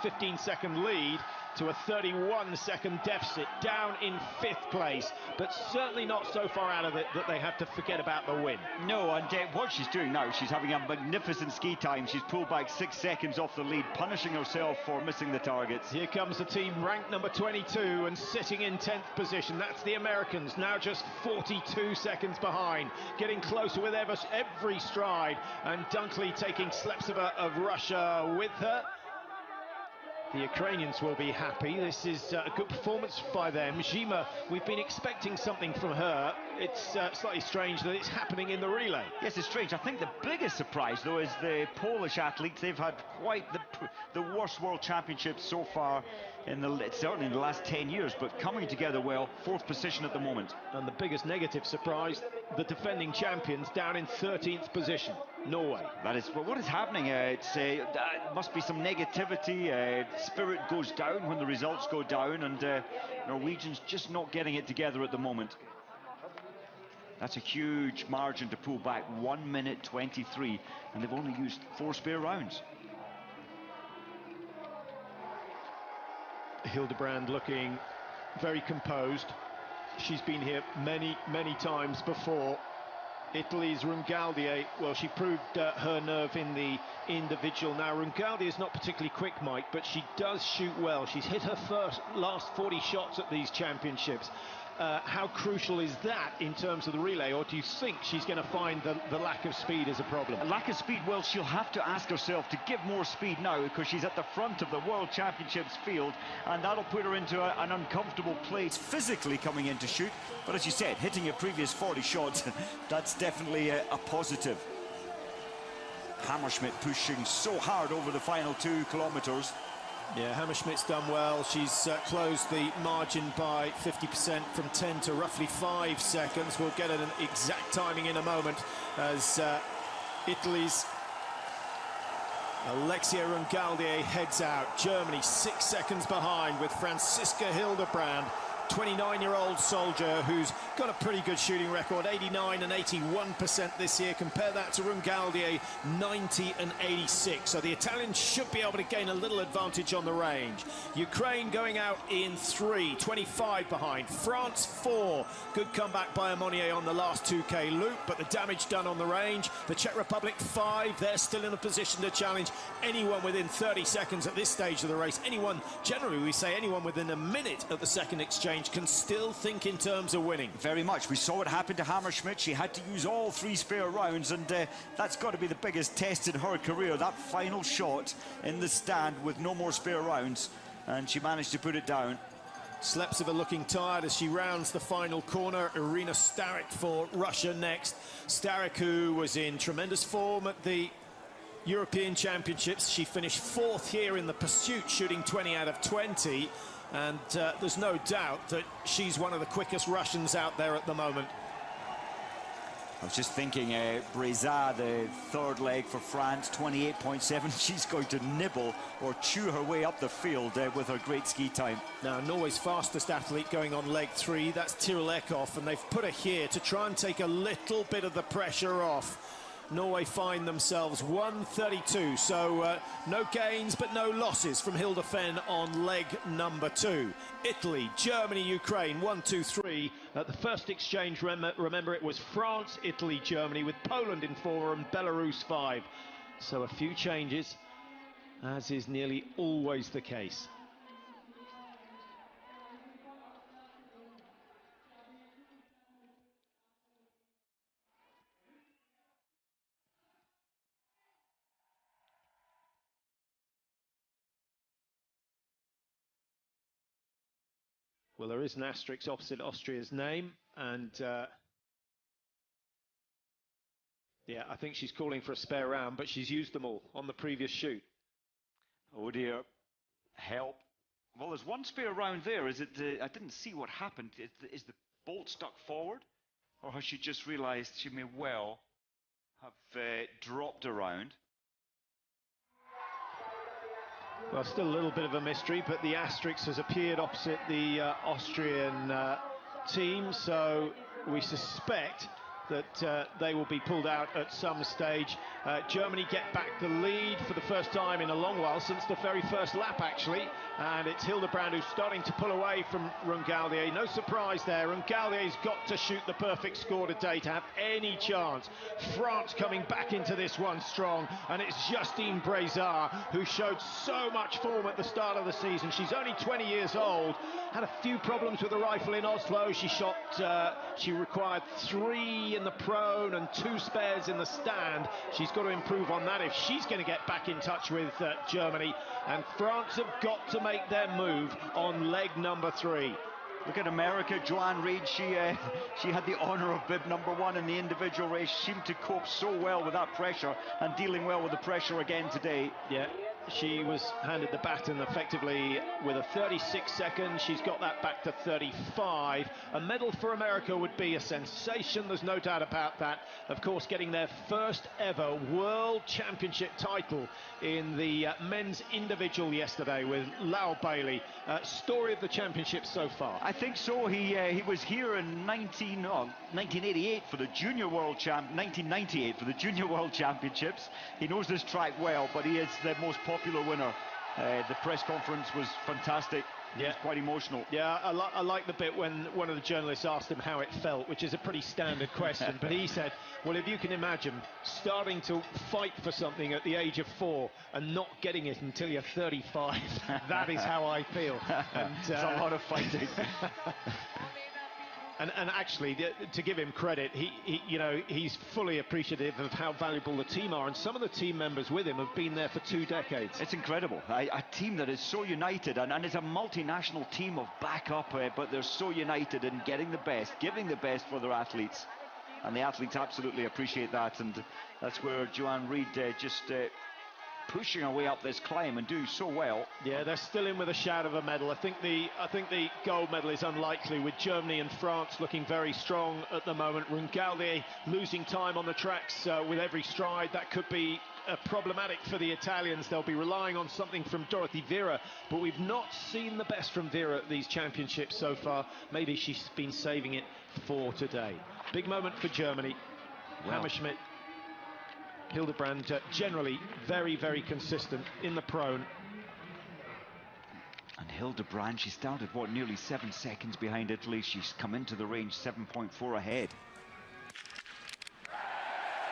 15-second lead to a 31-second deficit, down in 5th place, but certainly not so far out of it that they have to forget about the win. No, and what she's doing now, she's having a magnificent ski time. She's pulled back 6 seconds off the lead, punishing herself for missing the targets. Here comes the team ranked number 22 and sitting in 10th position. That's the Americans, now just 42 seconds behind, getting closer with every stride, and Dunkley taking Sleptseva of Russia with her. The Ukrainians will be happy. This is a good performance by them. Zima, we've been expecting something from her. It's slightly strange that it's happening in the relay. Yes, it's strange. I think the biggest surprise, though, is the Polish athletes. They've had quite the worst World Championships so far, certainly in the last 10 years, but coming together well. 4th position at the moment. And the biggest negative surprise, the defending champions down in 13th position, Norway. That is, well, what is happening? It must be some negativity. Spirit goes down when the results go down, and Norwegians just not getting it together at the moment. That's a huge margin to pull back, 1 minute 23, and they've only used 4 spare rounds. Hildebrand looking very composed. She's been here many, many times before. Italy's Rungaldier, well, she proved her nerve in the individual. Now, Rungaldier is not particularly quick, Mike, but she does shoot well. She's hit her last 40 shots at these championships. How crucial is that in terms of the relay, or do you think she's going to find the lack of speed as a problem? A lack of speed, well, she'll have to ask herself to give more speed now, because she's at the front of the World Championships field, and that'll put her into an uncomfortable place physically coming in to shoot. But as you said, hitting your previous 40 shots, that's definitely a positive. Hammerschmidt pushing so hard over the final 2 kilometers. Yeah, Hammerschmidt's done well. She's closed the margin by 50% from 10 to roughly 5 seconds. We'll get an exact timing in a moment as Italy's Alexia Rungaldier heads out. Germany 6 seconds behind with Franziska Hildebrand, 29-year-old soldier who's got a pretty good shooting record, 89 and 81% this year. Compare that to Rungaldier, 90 and 86. So the Italians should be able to gain a little advantage on the range. Ukraine going out in 3, 25 behind. France 4. Good comeback by Amonier on the last 2K loop, but the damage done on the range. The Czech Republic 5. They're still in a position to challenge anyone within 30 seconds at this stage of the race. Anyone, generally we say anyone within a minute of the second exchange can still think in terms of winning. Very much. We saw it happen to Hammerschmidt. She had to use all 3 spare rounds, and that's got to be the biggest test in her career, that final shot in the stand with no more spare rounds, and she managed to put it down. Sleptseva looking tired as she rounds the final corner. Irina Starek for Russia next. Starek, who was in tremendous form at the European Championships. She finished 4th here in the pursuit, shooting 20 out of 20. And there's no doubt that she's one of the quickest Russians out there at the moment. I was just thinking, Breza, the third leg for France, 28.7. She's going to nibble or chew her way up the field with her great ski time. Now, Norway's fastest athlete going on leg 3, that's Tiril Eckhoff, and they've put her here to try and take a little bit of the pressure off. Norway find themselves 1:32, so no gains but no losses from Hilde Fenn on leg number 2. Italy, Germany, Ukraine, 1, 2, 3. The first exchange, remember, it was France, Italy, Germany, with Poland in 4 and Belarus 5. So a few changes, as is nearly always the case. Well, there is an asterisk opposite Austria's name, and yeah, I think she's calling for a spare round, but she's used them all on the previous shoot. Oh dear, help. Well, there's one spare round there. Is it? I didn't see what happened. Is the bolt stuck forward, or has she just realised she may well have dropped around? Well, still a little bit of a mystery, but the asterisk has appeared opposite the Austrian team, so we suspect that they will be pulled out at some stage. Germany get back the lead for the first time in a long while, since the very first lap actually, and it's Hildebrand who's starting to pull away from Rungaldier. No surprise there. Rungaldier's got to shoot the perfect score today to have any chance. France coming back into this one strong, and it's Justine Breza who showed so much form at the start of the season. She's only 20 years old, had a few problems with the rifle in Oslo. She required 3 in the prone and 2 spares in the stand. She's got to improve on that if she's going to get back in touch with Germany, and France have got to make their move on leg number 3. Look at America, Joanne Reid. She had the honour of bib number 1 in the individual race. She seemed to cope so well with that pressure and dealing well with the pressure again today. Yeah, she was handed the baton effectively with a 36 seconds. She's got that back to 35. A medal for America would be a sensation, there's no doubt about that. Of course, getting their first ever World Championship title in the men's individual yesterday with Lau Bailey. Story of the championship so far. I think so. He was here in 1988 for the Junior World 1998 for the Junior World Championships. He knows this track well, but he is the most popular winner. The press conference was fantastic. Yeah, it was quite emotional. Yeah, I like the bit when one of the journalists asked him how it felt, which is a pretty standard question. But he said, well, if you can imagine starting to fight for something at the age of 4 and not getting it until you're 35, that is how I feel. And, it's a lot of fighting. And actually, to give him credit, he's fully appreciative of how valuable the team are, and some of the team members with him have been there for 2 decades. It's incredible. A team that is so united, and it's a multinational team of backup, but they're so united in getting the best, giving the best for their athletes, and the athletes absolutely appreciate that, and that's where Joanne Reid just pushing her way up this climb and doing so well. Yeah, they're still in with a shout of a medal. I think the gold medal is unlikely, with Germany and France looking very strong at the moment. Rungaldier losing time on the tracks with every stride. That could be problematic for the Italians. They'll be relying on something from Dorothy Vera, but we've not seen the best from Vera at these championships so far. Maybe she's been saving it for today. Big moment for Germany. Well, Hammerschmidt, Hildebrand generally very, very consistent in the prone. And Hildebrand, she started, nearly 7 seconds behind Italy. She's come into the range 7.4 ahead.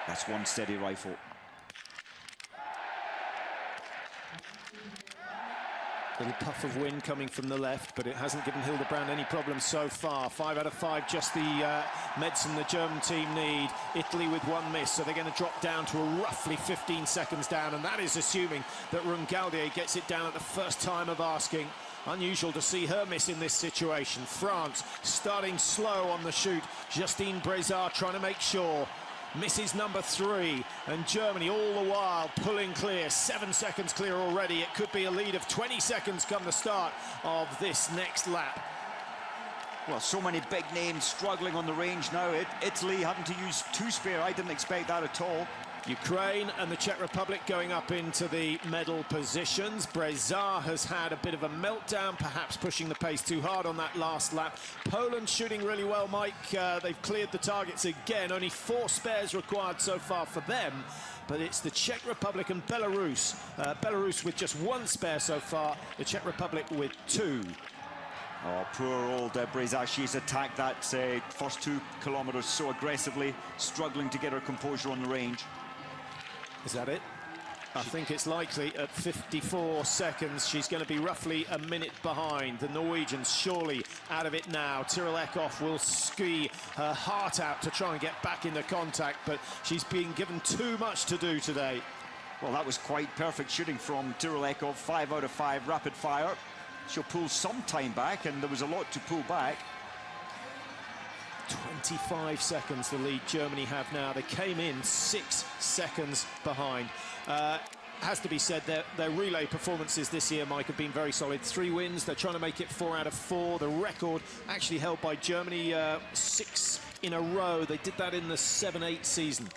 That's one steady rifle. Little puff of wind coming from the left, but it hasn't given Hildebrand any problems so far. 5 out of 5, just the medicine the German team need. Italy with 1 miss, so they're going to drop down to a roughly 15 seconds down, and that is assuming that Rungaldier gets it down at the first time of asking. Unusual to see her miss in this situation. France starting slow on the shoot. Justine Breza trying to make sure. Misses number 3, and Germany all the while pulling clear. 7 seconds clear already. It could be a lead of 20 seconds come the start of this next lap. Well, so many big names struggling on the range now. Italy having to use 2 spare. I didn't expect that at all. Ukraine and the Czech Republic going up into the medal positions. Breza has had a bit of a meltdown, perhaps pushing the pace too hard on that last lap. Poland shooting really well, Mike. They've cleared the targets again. Only 4 spares required so far for them. But it's the Czech Republic and Belarus. Belarus with just 1 spare so far. The Czech Republic with 2. Oh, poor old Breza. She's attacked that first 2 kilometres so aggressively, struggling to get her composure on the range. Is that it? I think it's likely at 54 seconds. She's going to be roughly a minute behind. The Norwegians surely out of it now. Tyrrell Eckhoff will ski her heart out to try and get back into contact, but she's being given too much to do today. Well, that was quite perfect shooting from Tyrrell Eckhoff. 5 out of 5 rapid fire. She'll pull some time back, and there was a lot to pull back. 25 seconds the lead Germany have now. They came in 6 seconds behind. Has to be said, their relay performances this year, Mike, have been very solid. 3 wins. They're trying to make it 4 out of 4. The record actually held by Germany, 6 in a row. They did that in the 7-8 season.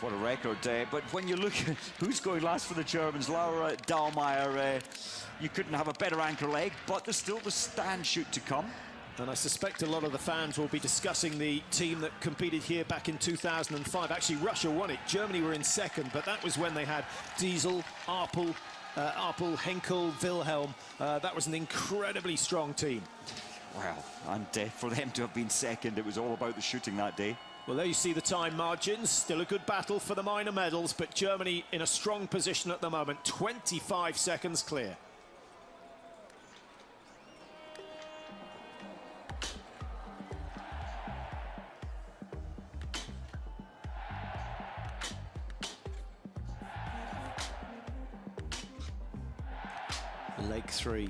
What a record. But when you look at who's going last for the Germans, Laura Dahlmeier, you couldn't have a better anchor leg, but there's still the stand shoot to come. And I suspect a lot of the fans will be discussing the team that competed here back in 2005. Actually, Russia won it. Germany were in second, but that was when they had Diesel, Arpel, Henkel, Wilhelm. That was an incredibly strong team. Well, and for them to have been second, it was all about the shooting that day. Well, there you see the time margins. Still a good battle for the minor medals, but Germany in a strong position at the moment. 25 seconds clear. Leg 3.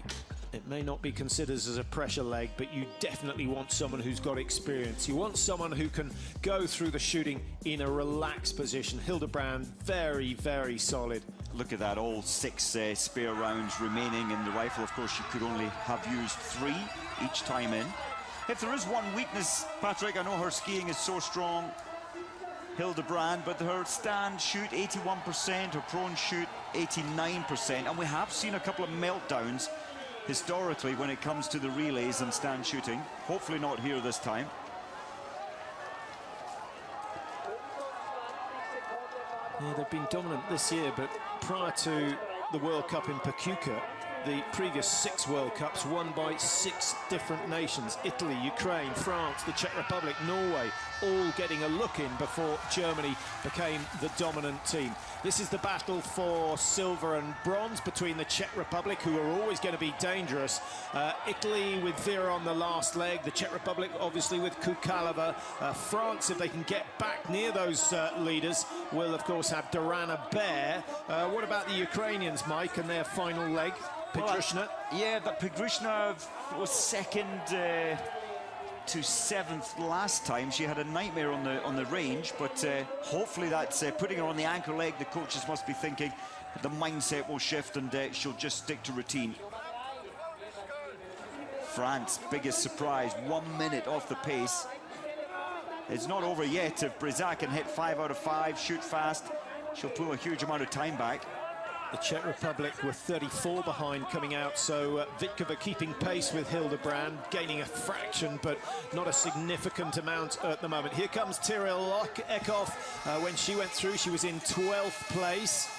It may not be considered as a pressure leg, but you definitely want someone who's got experience. You want someone who can go through the shooting in a relaxed position. Hildebrand, very, very solid. Look at that, all 6 spare rounds remaining in the rifle. Of course, you could only have used 3 each time in. If there is one weakness, Patrick, I know her skiing is so strong, Hildebrand, but her stand shoot 81%, her prone shoot 89%, and we have seen a couple of meltdowns historically when it comes to the relays and stand shooting. Hopefully not here this time. Yeah, they've been dominant this year, but prior to the World Cup in Pachuca, the previous 6 World Cups won by 6 different nations. Italy, Ukraine, France, the Czech Republic, Norway, all getting a look in before Germany became the dominant team. This is the battle for silver and bronze between the Czech Republic, who are always going to be dangerous. Italy with Vera on the last leg. The Czech Republic, obviously, with Kukalova. France, if they can get back near those leaders, will, of course, have Dorana Bear. What about the Ukrainians, Mike, and their final leg? Pidrushna? Yeah, but Pidrushna was second to 7th last time. She had a nightmare on the range, but hopefully that's putting her on the anchor leg. The coaches must be thinking the mindset will shift and she'll just stick to routine. France, biggest surprise, 1 minute off the pace. It's not over yet. If Breza can hit 5 out of 5, shoot fast, she'll pull a huge amount of time back. The Czech Republic were 34 behind coming out, so Vitkova keeping pace with Hildebrand, gaining a fraction, but not a significant amount at the moment. Here comes Tyrrell Eckhoff. When she went through, she was in 12th place.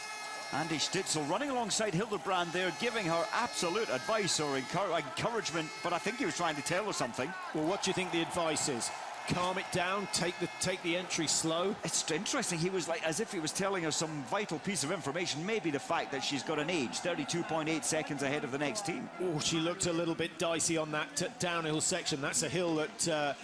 Andy Stitzel running alongside Hildebrand there, giving her absolute advice or encouragement, but I think he was trying to tell her something. Well, what do you think the advice is? Calm it down, take the entry slow. It's interesting, he was like as if he was telling her some vital piece of information, maybe the fact that she's got an age, 32.8 seconds ahead of the next team. Oh, she looked a little bit dicey on that downhill section. That's a hill that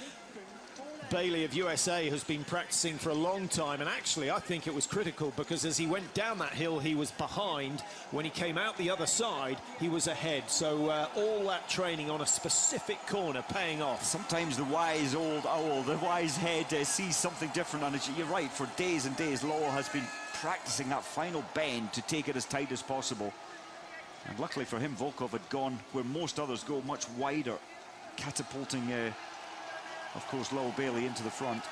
Bailey of USA has been practicing for a long time, and actually I think it was critical because as he went down that hill he was behind. When he came out the other side he was ahead, so all that training on a specific corner paying off. Sometimes the wise old owl, the wise head sees something different, and you're right, for days and days Lowell has been practicing that final bend to take it as tight as possible, and luckily for him Volkov had gone where most others go, much wider. catapulting, of course, Lowell Bailey into the front.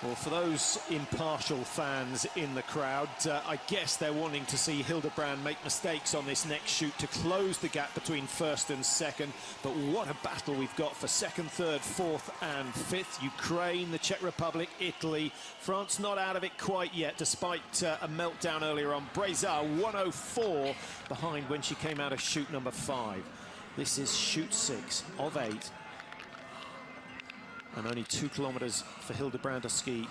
Well, for those impartial fans in the crowd, I guess they're wanting to see Hildebrand make mistakes on this next shoot to close the gap between first and second. But what a battle we've got for second, third, fourth and fifth. Ukraine, the Czech Republic, Italy. France not out of it quite yet, despite a meltdown earlier on. Breza 104 behind when she came out of shoot number 5. This is shoot 6 of 8. And only 2 kilometers for Hildebrand to ski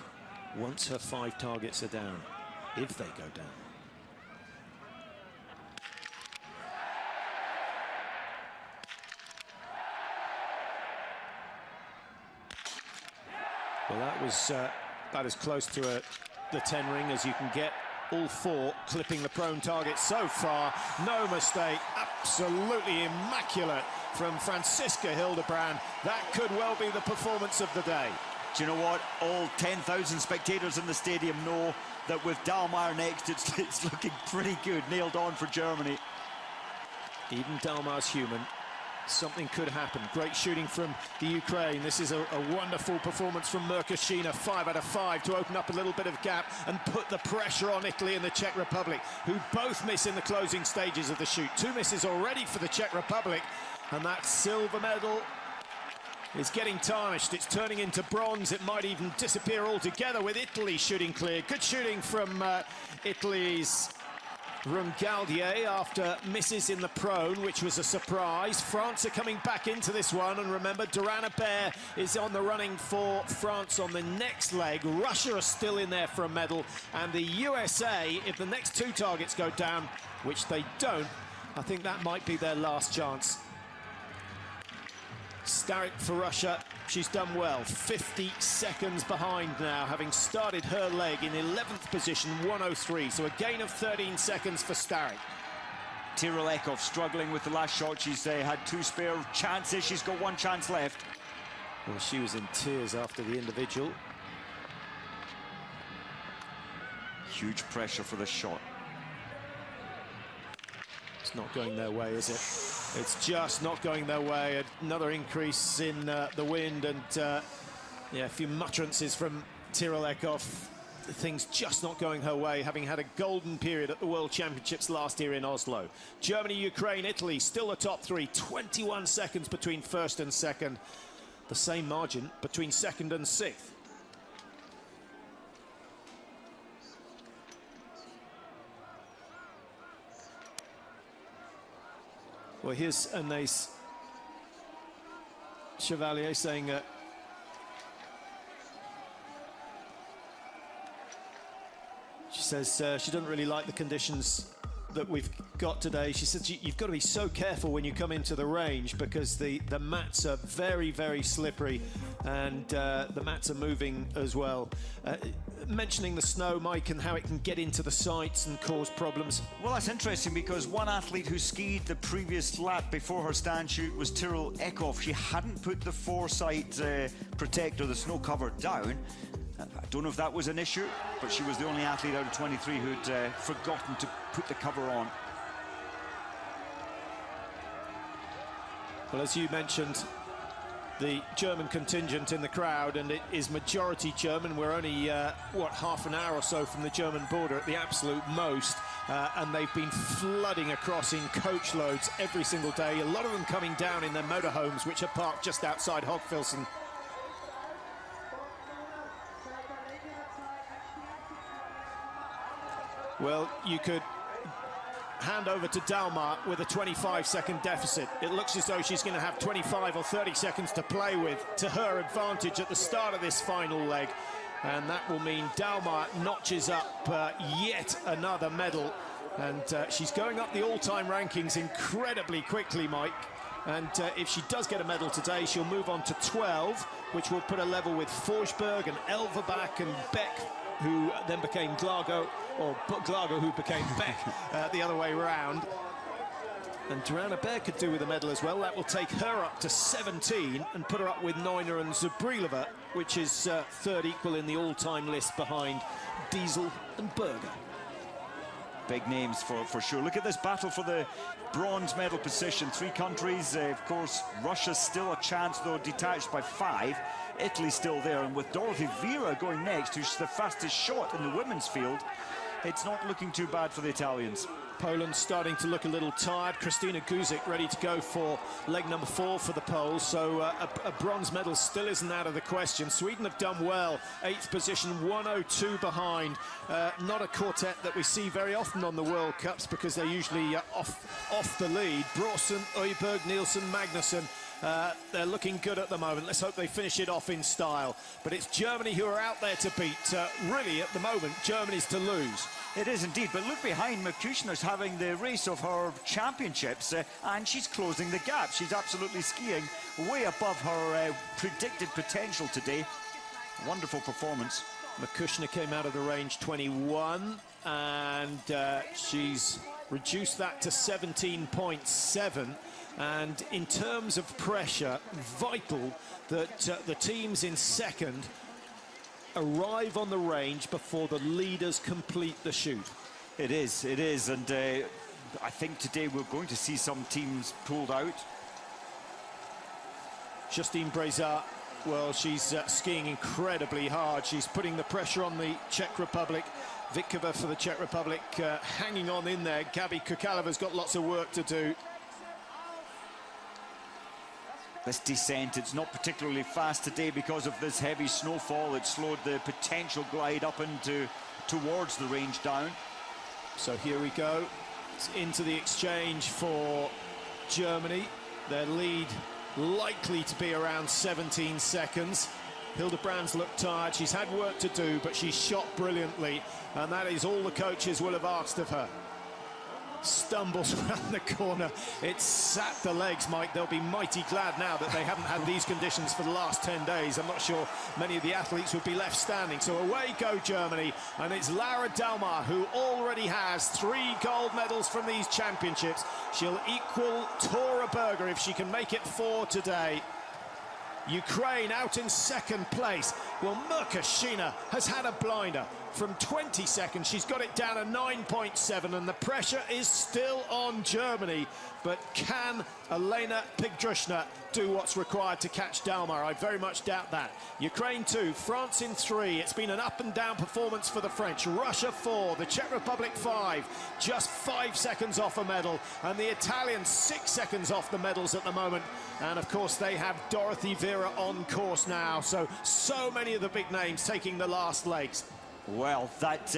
once her 5 targets are down, if they go down. Well, that was about as close to the 10 ring as you can get. All 4 clipping the prone target so far. No mistake, absolutely immaculate from Franziska Hildebrand. That could well be the performance of the day. Do you know what? All 10,000 spectators in the stadium know that with Dahlmeier next, it's looking pretty good. Nailed on for Germany. Even Dahlmeier's human. Something could happen. Great shooting from the Ukraine. This is a wonderful performance from Merkashina. 5 out of 5 to open up a little bit of gap and put the pressure on Italy and the Czech Republic, who both miss in the closing stages of the shoot. 2 misses already for the Czech Republic, and that silver medal is getting tarnished. It's turning into bronze. It might even disappear altogether with Italy shooting clear. Good shooting from Italy's Rungaldier after misses in the prone, which was a surprise. France are coming back into this one, and remember, Durana-Bear is on the running for France on the next leg. Russia are still in there for a medal, and the USA, if the next 2 targets go down, which they don't, I think that might be their last chance. Starek for Russia, she's done well. 50 seconds behind now, having started her leg in 11th position, 103. So a gain of 13 seconds for Starek. Tyrell Eckhoff struggling with the last shot. She's had 2 spare chances. She's got 1 chance left. Well, she was in tears after the individual. Huge pressure for the shot. It's not going their way, is it? It's just not going their way. Another increase in the wind, and yeah, a few mutterances from Tyrell Eckhoff. Things just not going her way, having had a golden period at the World Championships last year in Oslo. Germany, Ukraine, Italy, still the top 3. 21 seconds between first and second. The same margin between second and 6th. Well, here's Anais Chevalier saying she says she doesn't really like the conditions that we've got today. She says you've got to be so careful when you come into the range, because the mats are very, very slippery, and the mats are moving as well. Mentioning the snow, Mike, and how it can get into the sights and cause problems. Well, that's interesting, because one athlete who skied the previous lap before her stand shoot was Tyrell Eckhoff. She hadn't put the foresight protector, the snow cover, down. I don't know if that was an issue, but she was the only athlete out of 23 who'd forgotten to put the cover on. Well, as you mentioned, the German contingent in the crowd, and it is majority German. We're only, what, half an hour or so from the German border at the absolute most, and they've been flooding across in coach loads every single day, a lot of them coming down in their motorhomes, which are parked just outside Hochfilzen. Well, you could hand over to Dahlmeier with a 25-second deficit. It looks as though she's going to have 25 or 30 seconds to play with to her advantage at the start of this final leg. And that will mean Dahlmeier notches up yet another medal. And she's going up the all-time rankings incredibly quickly, Mike. And if she does get a medal today, she'll move on to 12, which will put her level with Forsberg and Elverbach and Beck, who then became Glago, or Glago who became Beck, the other way round. And Durana-Bear could do with a medal as well. That will take her up to 17 and put her up with Neuner and Zubrilova, which is third equal in the all-time list behind Diesel and Berger. Big names for sure. Look at this battle for the bronze medal position. 3 countries, of course. Russia's still a chance, though, detached by 5. Italy's still there, and with Dorothy Vera going next, who's the fastest shot in the women's field, it's not looking too bad for the Italians. Poland starting to look a little tired. Kristina Guzik ready to go for leg number 4 for the Poles. So a bronze medal still isn't out of the question. Sweden have done well. 8th position, 102 behind. Not a quartet that we see very often on the World Cups because they're usually off the lead. Bråsen, Øyberg, Nielsen, Magnussen. They're looking good at the moment. Let's hope they finish it off in style. But it's Germany who are out there to beat. Really, at the moment, Germany's to lose. It is indeed, but look behind. Kushner's having the race of her championships, and she's closing the gap. She's absolutely skiing way above her predicted potential today. Wonderful performance. Kushner came out of the range 21, and she's reduced that to 17.7. And in terms of pressure, vital that the teams in second arrive on the range before the leaders complete the shoot. It is, and I think today we're going to see some teams pulled out. Justine Breza, well, she's skiing incredibly hard. She's putting the pressure on the Czech Republic. Vikova for the Czech Republic hanging on in there. Gabi Kukalova's got lots of work to do. This descent, it's not particularly fast today because of this heavy snowfall. It slowed the potential glide up towards the range down. So here we go. It's into the exchange for Germany. Their lead likely to be around 17 seconds. Hildebrand's looked tired. She's had work to do, but she's shot brilliantly, and that is all the coaches will have asked of her. Stumbles around the corner. It's sapped the legs, Mike. They'll be mighty glad now that they haven't had these conditions for the last 10 days. I'm not sure many of the athletes would be left standing. So away go Germany, and it's Laura Dalmar, who already has 3 gold medals from these championships. She'll equal Tora Berger if she can make it 4 today. Ukraine out in second place. Well, Merkashina has had a blinder. From 20 seconds, she's got it down to 9.7, and the pressure is still on Germany. But can Elena Pigdrushna do what's required to catch Dalmar? I very much doubt that. Ukraine 2, France in 3. It's been an up-and-down performance for the French. Russia 4, the Czech Republic 5. Just 5 seconds off a medal. And the Italians 6 seconds off the medals at the moment. And, of course, they have Dorothy Vera on course now. So many of the big names taking the last legs. Well, that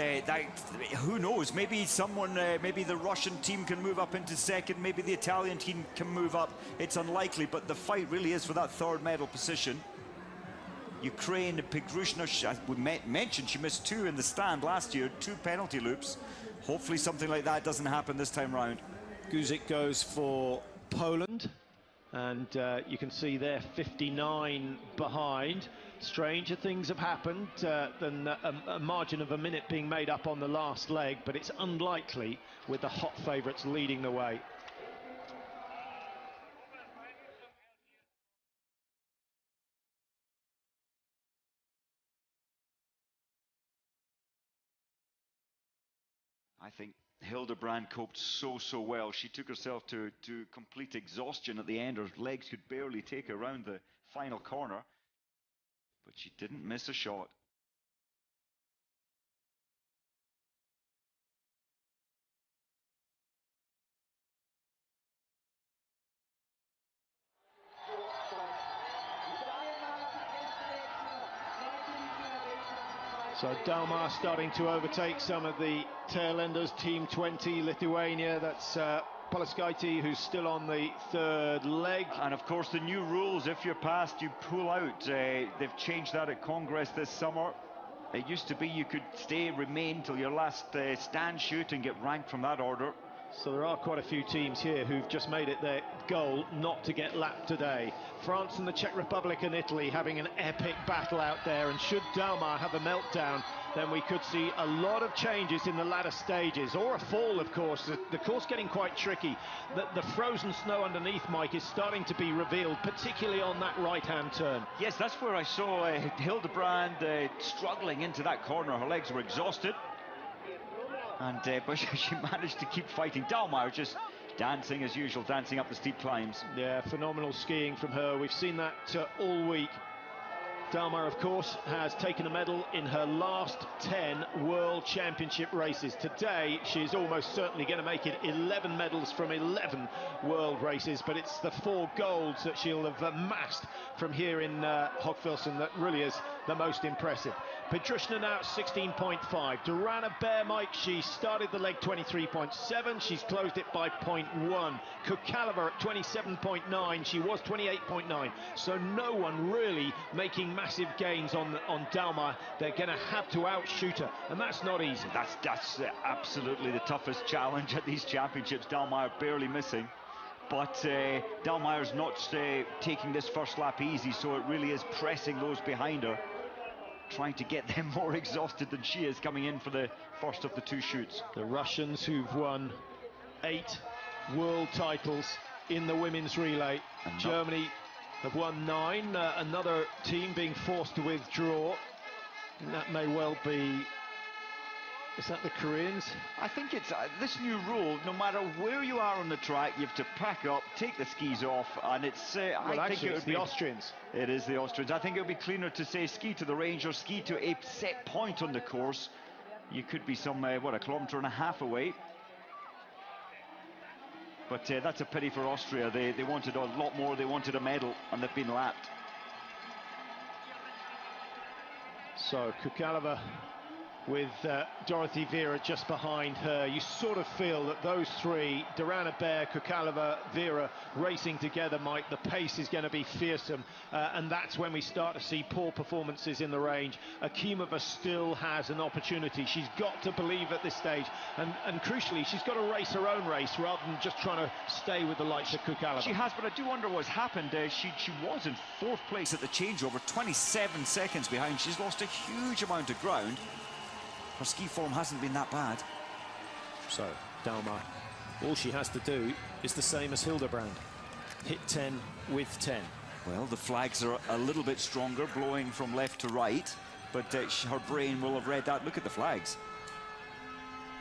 who knows? Maybe someone, maybe the Russian team can move up into second. Maybe the Italian team can move up. It's unlikely, but the fight really is for that 3rd medal position. Ukraine, Pigdrushna, as we mentioned, she missed 2 in the stand last year, 2 penalty loops. Hopefully something like that doesn't happen this time round. Guzik goes for Poland, and you can see they're 59 behind. Stranger things have happened than a margin of a minute being made up on the last leg, but it's unlikely with the hot favourites leading the way. I think Hildebrand coped so well. She took herself to complete exhaustion at the end. Her legs could barely take her around the final corner. But she didn't miss a shot. So Dalmar starting to overtake some of the tail-enders. Team 20, Lithuania, that's Poliskaite, who's still on the 3rd leg. And of course the new rules, if you're past, you pull out. They've changed that at Congress this summer. It used to be you could remain till your last stand shoot and get ranked from that order. So there are quite a few teams here who've just made it their goal not to get lapped today. France and the Czech Republic and Italy having an epic battle out there, and should Dalmar have a meltdown, then we could see a lot of changes in the latter stages, or a fall, of course. The course getting quite tricky. The frozen snow underneath, Mike, is starting to be revealed, particularly on that right-hand turn. Yes, that's where I saw Hildebrand struggling into that corner. Her legs were exhausted. And but she managed to keep fighting. Dalmar just dancing as usual, dancing up the steep climbs. Yeah, phenomenal skiing from her. We've seen that all week. Dalmar, of course, has taken a medal in her last 10 World Championship races. Today, she is almost certainly going to make it 11 medals from 11 World races, but it's the 4 golds that she'll have amassed from here in Hochfilzen that really is the most impressive. Petrushina now at 16.5. Durana Bear, Mike, she started the leg 23.7. She's closed it by 0.1. Kukalova at 27.9. She was 28.9. So no one really making massive gains on Dalmar. They're going to have to outshoot her, and that's not easy. That's absolutely the toughest challenge at these championships. Dalmar barely missing. But Dalmaier's not taking this first lap easy, so it really is pressing those behind her, trying to get them more exhausted than she is, coming in for the first of the 2 shoots. The Russians, who've won 8 world titles in the women's relay. Germany have won 9. Another team being forced to withdraw. And that may well be... Is that the Koreans? I think it's this new rule. No matter where you are on the track, you have to pack up, take the skis off, and it's. Well, I think it's the Austrians. It is the Austrians. I think it would be cleaner to say ski to the range or ski to a set point on the course. You could be some a kilometre and a half away. But that's a pity for Austria. They wanted a lot more. They wanted a medal, and they've been lapped. So Kukalova with Dorothy Vera just behind her. You sort of feel that those 3, Durana Bear, Kukalova, Vera, racing together, Mike, the pace is going to be fearsome, and that's when we start to see poor performances in the range. Akimova still has an opportunity. She's got to believe at this stage, and crucially, she's got to race her own race rather than just trying to stay with the likes of Kukalova. She has, but I do wonder what's happened. She was in 4th place at the changeover, 27 seconds behind. She's lost a huge amount of ground. Her ski form hasn't been that bad. So, Dalmar, all she has to do is the same as Hildebrand. Hit 10 with 10. Well, the flags are a little bit stronger, blowing from left to right, but her brain will have read that. Look at the flags.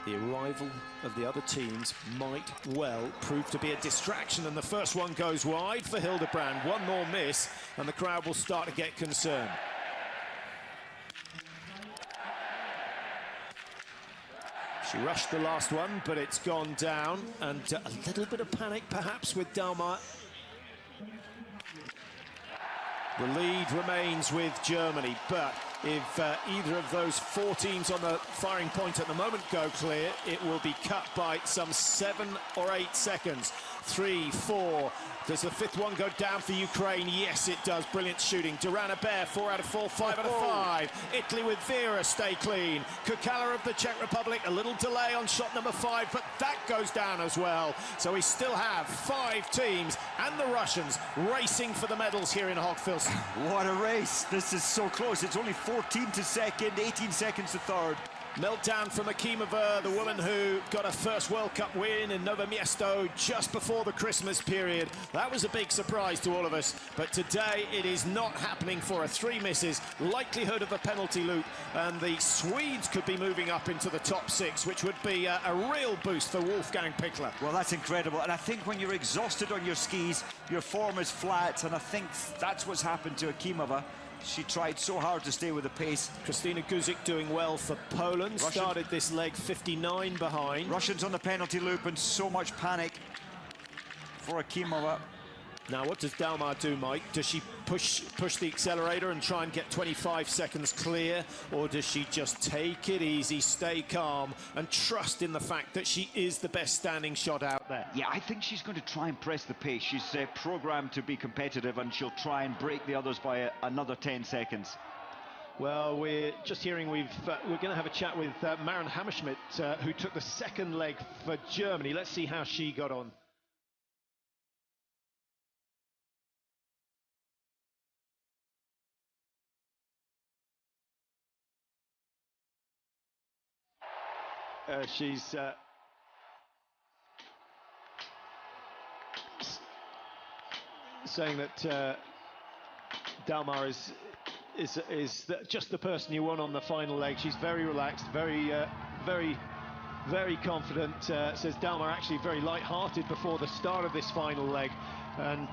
The arrival of the other teams might well prove to be a distraction, and the first one goes wide for Hildebrand. One more miss, and the crowd will start to get concerned. She rushed the last one, but it's gone down, and a little bit of panic perhaps with Dalmar. The lead remains with Germany, but if either of those 4 teams on the firing point at the moment go clear, it will be cut by some 7 or 8 seconds. 3, 4. Does the 5th one go down for Ukraine? Yes, it does. Brilliant shooting. Durana Bear, 4 out of 4, 5 out of 5. Italy with Vera, stay clean. Kukalova of the Czech Republic, a little delay on shot number 5, but that goes down as well. So we still have 5 teams and the Russians racing for the medals here in Hochfilzen. What a race. This is so close. It's only 14 to second, 18 seconds to third. Meltdown from Akimova, the woman who got her first World Cup win in Novo Miesto just before the Christmas period. That was a big surprise to all of us, but today it is not happening for her. 3 misses, likelihood of a penalty loop, and the Swedes could be moving up into the top 6, which would be a real boost for Wolfgang Pichler. Well, that's incredible, and I think when you're exhausted on your skis, your form is flat, and I think that's what's happened to Akimova. She tried so hard to stay with the pace. Kristina Guzik doing well for Poland. Started this leg 59 behind. Russians on the penalty loop, and so much panic for Akimova. Now, what does Dalmar do, Mike? Does she push the accelerator and try and get 25 seconds clear? Or does she just take it easy, stay calm, and trust in the fact that she is the best standing shot out there? Yeah, I think she's going to try and press the pace. She's programmed to be competitive, and she'll try and break the others by another 10 seconds. Well, we're just hearing we're going to have a chat with Maren Hammerschmidt, who took the 2nd leg for Germany. Let's see how she got on. She's saying that Dalmar is just the person you want on the final leg. She's very relaxed, very very confident, says Dalmar, actually very light-hearted before the start of this final leg. And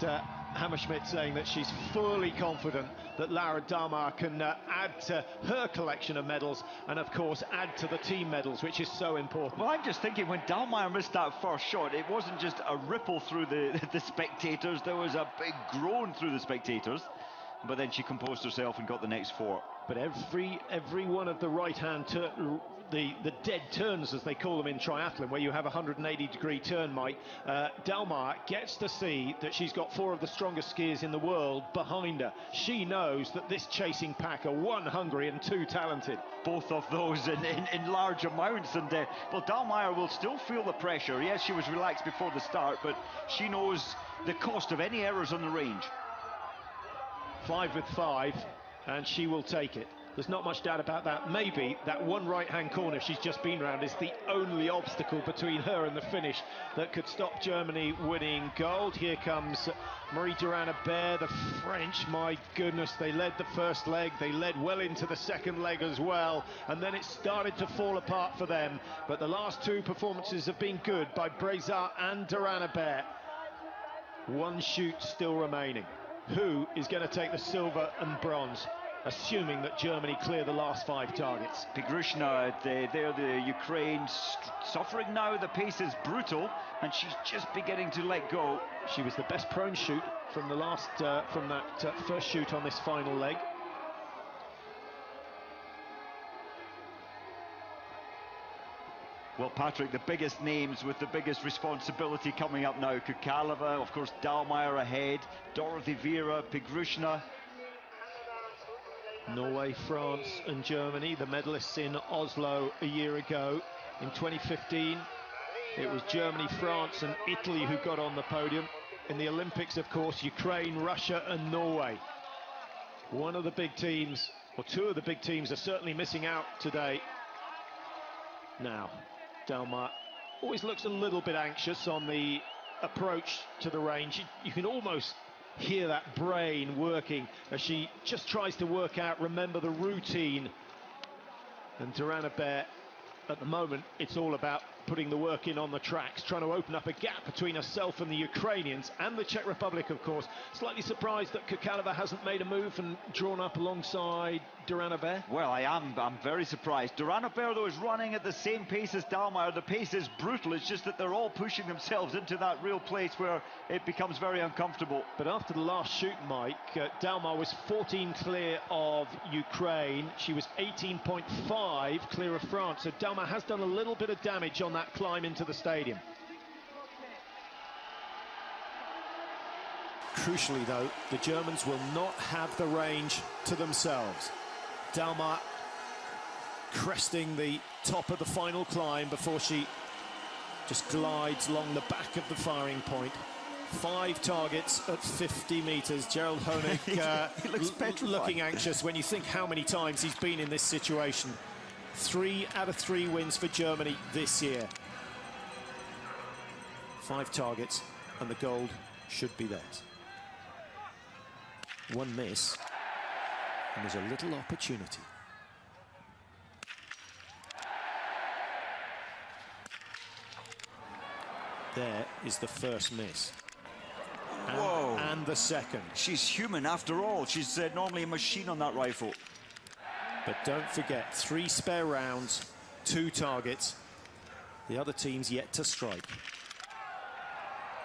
Hammerschmidt saying that she's fully confident that Laura Dalmar can add to her collection of medals and, of course, add to the team medals, which is so important. Well, I'm just thinking, when Dalmar missed that first shot, it wasn't just a ripple through the spectators, there was a big groan through the spectators. But then she composed herself and got the next 4. But every one of the right-hand the dead turns, as they call them in triathlon, where you have a 180-degree turn, Mike, Dalmar gets to see that she's got 4 of the strongest skiers in the world behind her. She knows that this chasing pack are 1 hungry and 2 talented. Both of those in large amounts, and well, Dalmar will still feel the pressure. Yes, she was relaxed before the start, but she knows the cost of any errors on the range. 5 with 5, and she will take it. There's not much doubt about that. Maybe that one right-hand corner she's just been round is the only obstacle between her and the finish that could stop Germany winning gold. Here comes Marie Durand-Abert, the French. My goodness, they led the first leg. They led well into the second leg as well. And then it started to fall apart for them. But the last 2 performances have been good by Brezat and Durand-Abert. 1 shoot still remaining. Who is going to take the silver and bronze, assuming that Germany clear the last 5 targets? Pigrushna, the Ukraine, suffering now. The pace is brutal, and she's just beginning to let go. She was the best prone shoot from the last, from that first shoot on this final leg. Well, Patrick, the biggest names with the biggest responsibility coming up now. Kukalova, of course, Dalmar ahead, Dorothy Vera, Pigrushna. Norway, France and Germany, the medalists in Oslo a year ago. In 2015, it was Germany, France and Italy who got on the podium. In the Olympics, of course, Ukraine, Russia and Norway. One of the big teams, or 2 of the big teams, are certainly missing out today. Now, Dalmar always looks a little bit anxious on the approach to the range. You can almost hear that brain working as she just tries to work out, remember the routine. And Durand-Abert, at the moment, it's all about putting the work in on the tracks, trying to open up a gap between herself and the Ukrainians and the Czech Republic, of course. Slightly surprised that Kukalova hasn't made a move and drawn up alongside Durand-Abert. Well, I'm very surprised. Durand-Abert, though, is running at the same pace as Dalmar. The pace is brutal. It's just that they're all pushing themselves into that real place where it becomes very uncomfortable. But after the last shoot, Mike, Dalmar was 14 clear of Ukraine. She was 18.5 clear of France. So Dalmar has done a little bit of damage on that climb into the stadium. Crucially, though, the Germans will not have the range to themselves. Dalmar cresting the top of the final climb before she just glides along the back of the firing point. 5 targets at 50 metres. Gerald Honig he looks petrified. Looking anxious when you think how many times he's been in this situation. 3 out of 3 wins for Germany this year. 5 targets and the gold should be theirs. 1 miss and there's a little opportunity. There is the first miss. Whoa. And the second. She's human after all. She's normally a machine on that rifle. But don't forget, 3 spare rounds, 2 targets. The other team's yet to strike.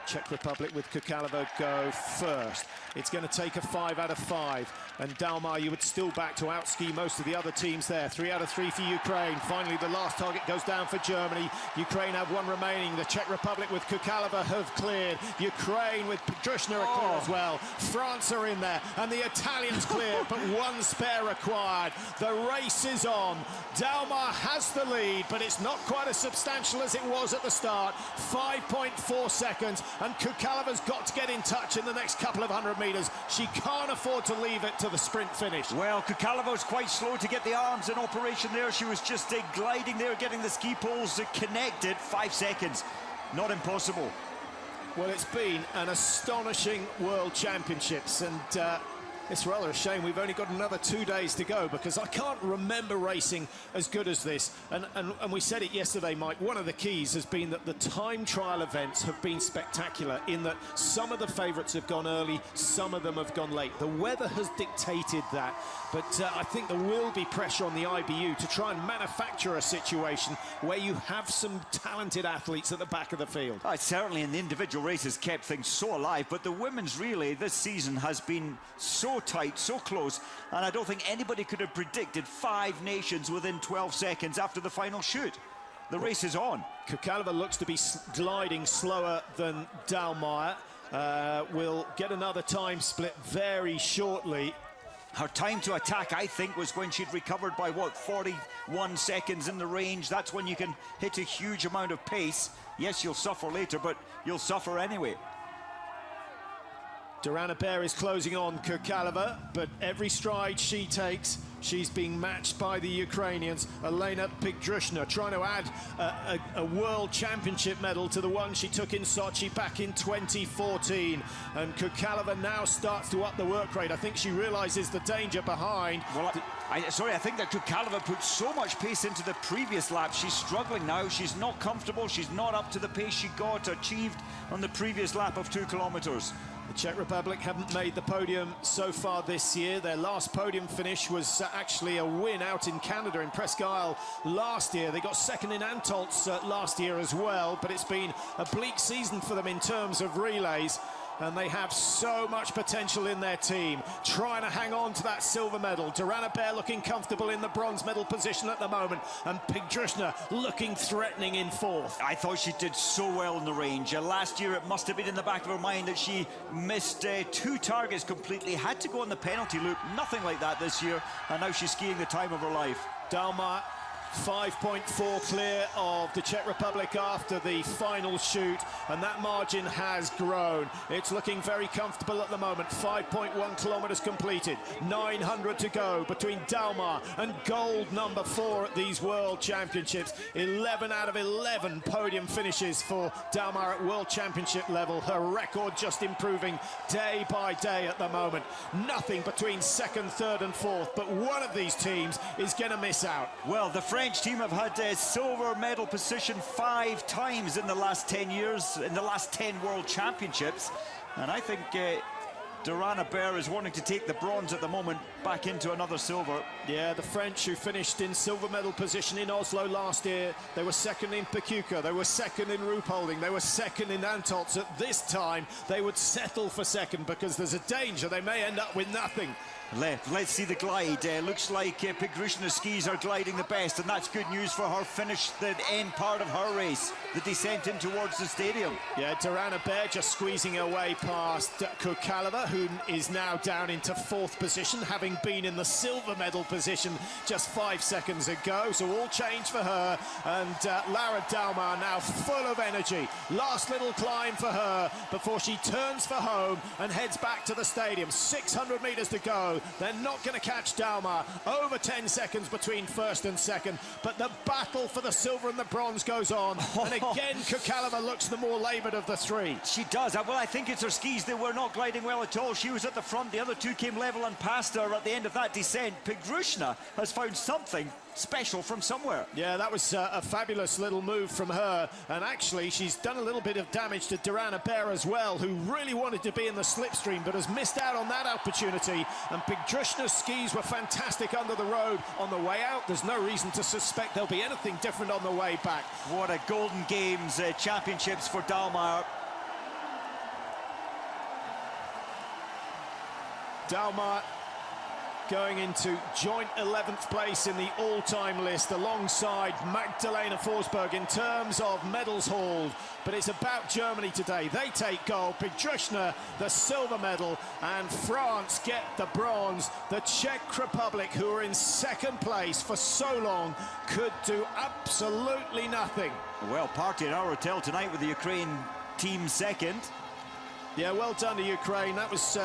Czech Republic with Kukalova go first. It's going to take a 5 out of 5. And Dalmar, you would still back to outski most of the other teams there. 3 out of 3 for Ukraine. Finally, the last target goes down for Germany. Ukraine have 1 remaining. The Czech Republic with Kukalova have cleared. Ukraine with Pigrushna are clear as well. France are in there. And the Italians clear, but 1 spare required. The race is on. Dalmar has the lead, but it's not quite as substantial as it was at the start. 5.4 seconds. And Kukalova's got to get in touch in the next couple of 100 metres. She can't afford to leave it to the sprint finish. Well, Kukalova was quite slow to get the arms in operation there. She was just gliding there, getting the ski poles connected. 5 seconds. Not impossible. Well, it's been an astonishing World Championships, and It's rather a shame we've only got another 2 days to go, because I can't remember racing as good as this. And we said it yesterday, Mike, one of the keys has been that the time trial events have been spectacular in that some of the favourites have gone early, some of them have gone late. The weather has dictated that, but I think there will be pressure on the IBU to try and manufacture a situation where you have some talented athletes at the back of the field. Certainly in the individual races kept things so alive, but the women's relay this season has been so tight, so close, and I don't think anybody could have predicted 5 nations within 12 seconds after the final shoot. The race is on. Kukalova looks to be gliding slower than Dalmeyer. We'll get another time split very shortly. Her time to attack, I think, was when she'd recovered by, what, 41 seconds in the range. That's when you can hit a huge amount of pace. Yes, you'll suffer later, but you'll suffer anyway. Duranabert is closing on Kukalova, but every stride she takes, she's being matched by the Ukrainians. Elena Pigdrushna trying to add a world championship medal to the one she took in Sochi back in 2014. And Kukalova now starts to up the work rate. I think she realizes the danger behind. Well, I think that Kukalova put so much pace into the previous lap. She's struggling now. She's not comfortable. She's not up to the pace she achieved on the previous lap of 2 kilometers. The Czech Republic haven't made the podium so far this year. Their last podium finish was actually a win out in Canada in Presque Isle last year. They got second in Antolz last year as well, but it's been a bleak season for them in terms of relays. And they have so much potential in their team, trying to hang on to that silver medal. Duranabert looking comfortable in the bronze medal position at the moment, and Pigdrushna looking threatening in 4th. I thought she did so well in the range. Last year, it must have been in the back of her mind that she missed 2 targets completely, had to go on the penalty loop. Nothing like that this year, and now she's skiing the time of her life. Dalmeyer 5.4 clear of the Czech Republic after the final shoot, and that margin has grown. It's looking very comfortable at the moment. 5.1 kilometers completed, 900 to go between Dalmeyer and gold number 4 at these World Championships. 11 out of 11 podium finishes for Dalmeyer at World Championship level. Her record just improving day by day at the moment. Nothing between 2nd, 3rd and 4th, but one of these teams is going to miss out. Well, the French team have had a silver medal position 5 times in the last 10 years, in the last 10 World Championships. And I think Duranabert is wanting to take the bronze at the moment back into another silver. Yeah, the French, who finished in silver medal position in Oslo last year, they were 2nd in Pachuca, they were 2nd in Ruhpolding, they were 2nd in Antolz. At this time, they would settle for 2nd because there's a danger they may end up with nothing. Let's see the glide. Looks like Pigdrushna's skis are gliding the best, and that's good news for her finish, the end part of her race, the descent in towards the stadium. Yeah, Duranabert just squeezing her way past Kukalova, who is now down into 4th position, having been in the silver medal position just 5 seconds ago. So all change for her, and Lara Dalmeyer now full of energy. Last little climb for her before she turns for home and heads back to the stadium. 600 meters to go. They're not going to catch Dalmeyer. Over 10 seconds between 1st and 2nd, but the battle for the silver and the bronze goes on. And again, Kukalova looks the more laboured of the 3. She does. Well, I think it's her skis. They were not gliding well at all. She was at the front. The other 2 came level and passed her at the end of that descent. Pigdrushna has found something special from somewhere. Yeah, that was a fabulous little move from her, and actually she's done a little bit of damage to Duranabert as well, who really wanted to be in the slipstream but has missed out on that opportunity. And Pigdrushna's skis were fantastic under the road on the way out. There's no reason to suspect there'll be anything different on the way back. What a Golden Games championships for Dalmeyer. Dalmeyer going into joint 11th place in the all-time list alongside Magdalena Forsberg in terms of medals hauled. But it's about Germany today. They take gold, Pigdrushna the silver medal, and France get the bronze. The Czech Republic, who are in 2nd place for so long, could do absolutely nothing. Well, party at our hotel tonight with the Ukraine team 2nd. Yeah, well done to Ukraine. That was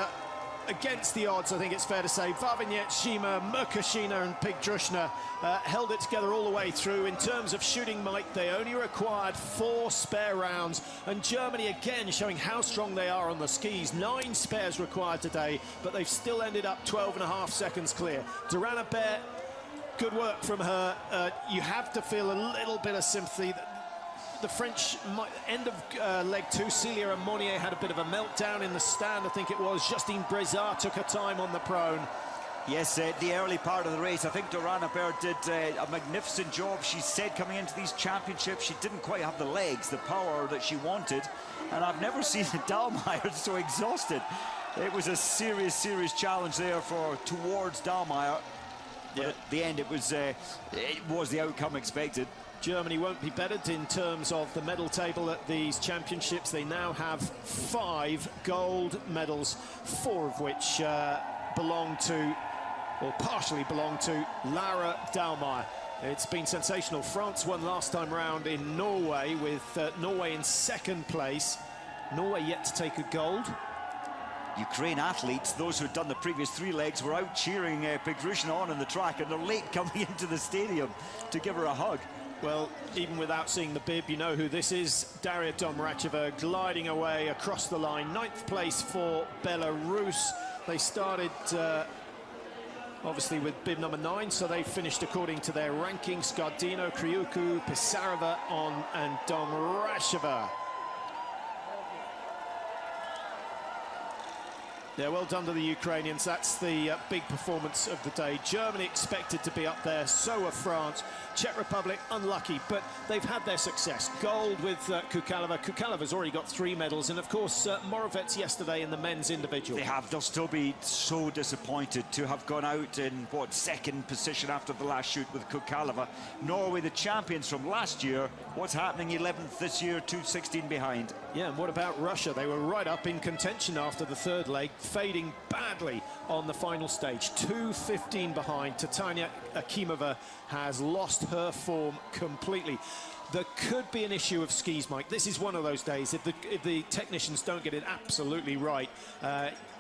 against the odds, I think it's fair to say. Vavignet, Shima, Merkashina and Pigdrushna held it together all the way through. In terms of shooting might, they only required 4 spare rounds. And Germany again showing how strong they are on the skis. 9 spares required today, but they've still ended up 12.5 seconds clear. Durana Bear, good work from her. You have to feel a little bit of sympathy. The French end of leg 2, Celia and Monnier had a bit of a meltdown in the stand, I think it was. Justine Brezard took her time on the prone. Yes, the early part of the race, I think Durana Bear did a magnificent job. She said coming into these championships she didn't quite have the legs, the power that she wanted, and I've never seen Dahlmeier so exhausted. It was a serious challenge there towards Dahlmeier. But at the end it was the outcome expected. Germany won't be bettered in terms of the medal table at these championships. They now have 5 gold medals, 4 of which belong to, or partially belong to, Laura Dahlmeier. It's been sensational. France won last time round in Norway, with Norway in 2nd place. Norway yet to take a gold. Ukraine athletes, those who had done the previous 3 legs, were out cheering Pigdrushna on in the track, and they're late coming into the stadium to give her a hug. Well, even without seeing the bib, you know who this is. Daria Domracheva gliding away across the line. 9th place for Belarus. They started obviously with bib number 9, so they finished according to their rankings. Gardino, Kryuku, Pisareva and Domracheva. Yeah, well done to the Ukrainians. That's the big performance of the day. Germany expected to be up there, so are France. Czech Republic, unlucky, but they've had their success. Gold with Kukalova. Kukalova's already got 3 medals, and of course, Morovets yesterday in the men's individual. They have. They'll still be so disappointed to have gone out in, 2nd position after the last shoot with Kukalova. Norway, the champions from last year. What's happening? 11th this year, 2:16 behind. Yeah, and what about Russia? They were right up in contention after the 3rd leg, fading badly on the final stage. 2:15 behind. Tatiana Akimova has lost her form completely. There could be an issue of skis, Mike. This is one of those days. If the technicians don't get it absolutely right,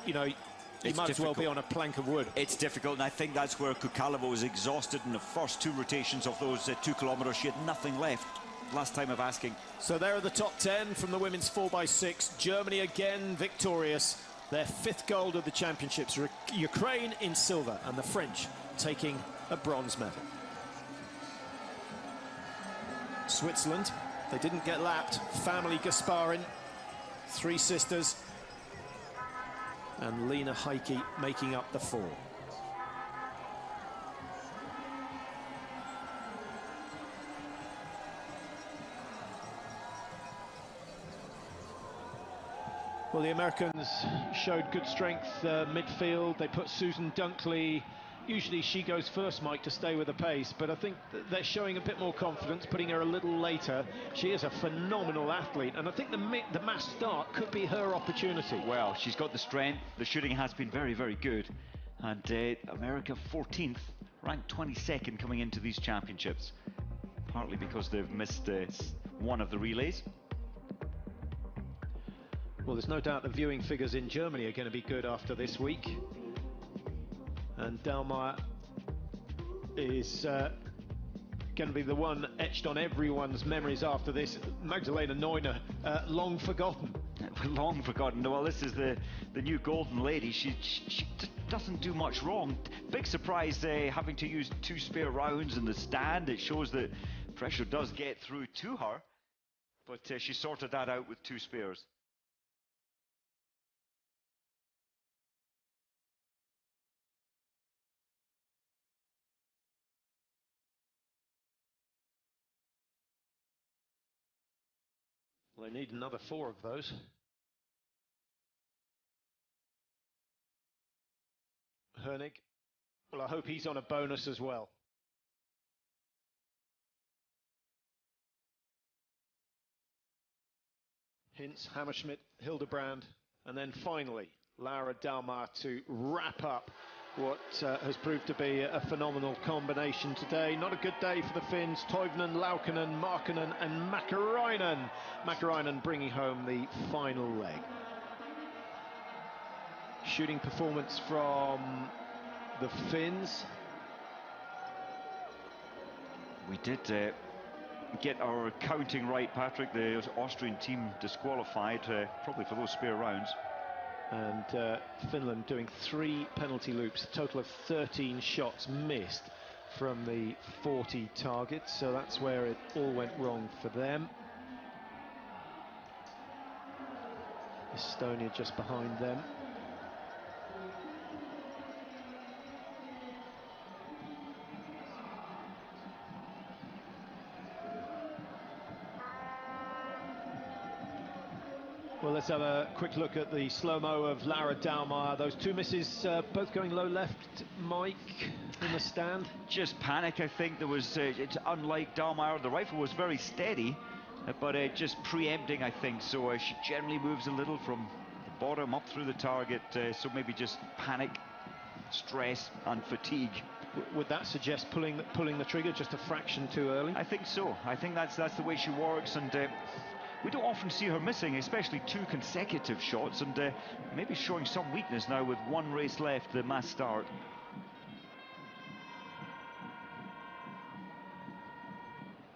you know, you might as well be on a plank of wood. It's difficult, and I think that's where Kukalova was exhausted in the first 2 rotations of those 2 kilometers. She had nothing left. Last time of asking. So there are the top 10 from the women's 4x6. Germany again victorious. Their 5th gold of the championships. Ukraine in silver, and the French taking a bronze medal. Switzerland, they didn't get lapped. Family Gasparin, 3 sisters, and Lena Heike making up the 4. Well, the Americans showed good strength midfield. They put Susan Dunkley. Usually she goes first, Mike, to stay with the pace, but I think they're showing a bit more confidence, putting her a little later. She is a phenomenal athlete, and I think the mass start could be her opportunity. Well, she's got the strength. The shooting has been very, very good. And America 14th, ranked 22nd coming into these championships, partly because they've missed one of the relays. Well, there's no doubt the viewing figures in Germany are going to be good after this week. And Dahlmeier is going to be the one etched on everyone's memories after this. Magdalena Neuner, long forgotten. Long forgotten. Well, this is the new golden lady. She doesn't do much wrong. Big surprise having to use 2 spare rounds in the stand. It shows that pressure does get through to her. But she sorted that out with 2 spares. Well, they need another 4 of those. Hernig. Well, I hope he's on a bonus as well. Hintz, Hammerschmidt, Hildebrand, and then finally Laura Dahlmeier to wrap up what has proved to be a phenomenal combination today. Not a good day for the Finns. Toivonen, Laukkanen, Markkanen and Mäkäräinen. Mäkäräinen bringing home the final leg. shooting performance from the Finns. We did get our counting right, Patrick. The Austrian team disqualified, probably for those spare rounds. And Finland doing 3 penalty loops, a total of 13 shots missed from the 40 targets, so that's where it all went wrong for them. Estonia just behind them. Well, let's have a quick look at the slow-mo of Lara Dahlmeier. Those 2 misses, both going low left, Mike, in the stand. Just panic, I think. There was, it's unlike Dahlmeier, the rifle was very steady, but just preempting, I think. So she generally moves a little from the bottom up through the target, so maybe just panic, stress and fatigue. Would that suggest pulling the trigger just a fraction too early? I think so. I think that's the way she works, and we don't often see her missing, especially 2 consecutive shots, and maybe showing some weakness now with 1 race left, the mass start.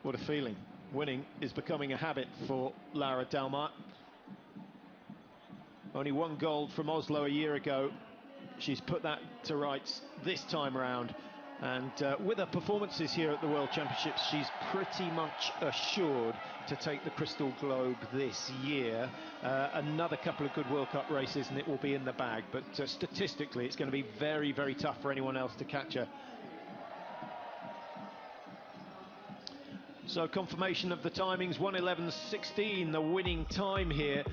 What a feeling. Winning is becoming a habit for Lara Dahlmeier. Only 1 gold from Oslo a year ago. She's put that to rights this time around. And with her performances here at the World Championships, she's pretty much assured to take the Crystal Globe this year. Another couple of good World Cup races and it will be in the bag. But statistically, it's going to be very, very tough for anyone else to catch her. So confirmation of the timings, 1:11.16, the winning time here.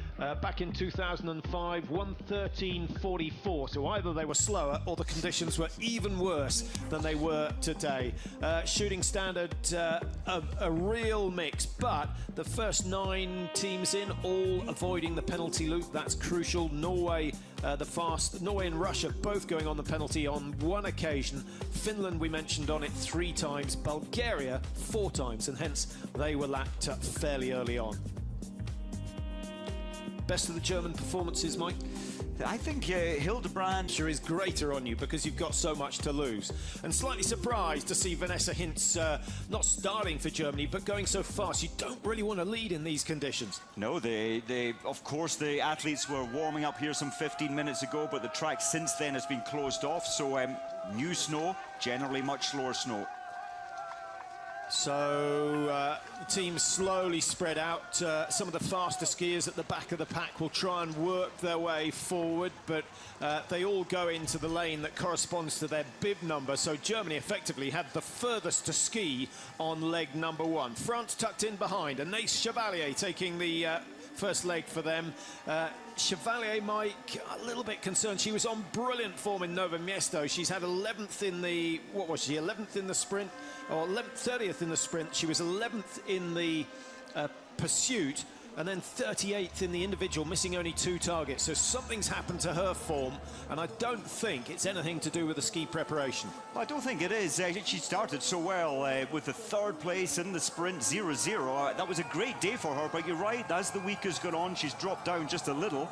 Back in 2005, 1:13.44. So either they were slower or the conditions were even worse than they were today. Shooting standard, a real mix, but the first 9 teams in, all avoiding the penalty loop. That's crucial. Norway and Russia both going on the penalty on 1 occasion. Finland, we mentioned on it 3 times. Bulgaria 4 times, and hence they were lapped up fairly early on. Best of the German performances, Mike? I think Hildebrand sure is greater on you because you've got so much to lose. And slightly surprised to see Vanessa Hintz not starting for Germany, but going so fast. You don't really want to lead in these conditions. No, of course, the athletes were warming up here some 15 minutes ago, but the track since then has been closed off. So new snow, generally much slower snow. So the teams slowly spread out. Some of the faster skiers at the back of the pack will try and work their way forward, but they all go into the lane that corresponds to their bib number. So Germany effectively had the furthest to ski on leg number 1. France tucked in behind. Anaïs Chevalier taking the first leg for them. Chevalier, Mike, a little bit concerned. She was on brilliant form in Novo Mesto. She's had 11th in the, what was she, 11th in the sprint, or 30th in the sprint. She was 11th in the pursuit, and then 38th in the individual, missing only 2 targets. So something's happened to her form, and I don't think it's anything to do with the ski preparation. Well, I don't think it is. She started so well with the 3rd place in the sprint, 0-0. That was a great day for her, but you're right, as the week has gone on, she's dropped down just a little.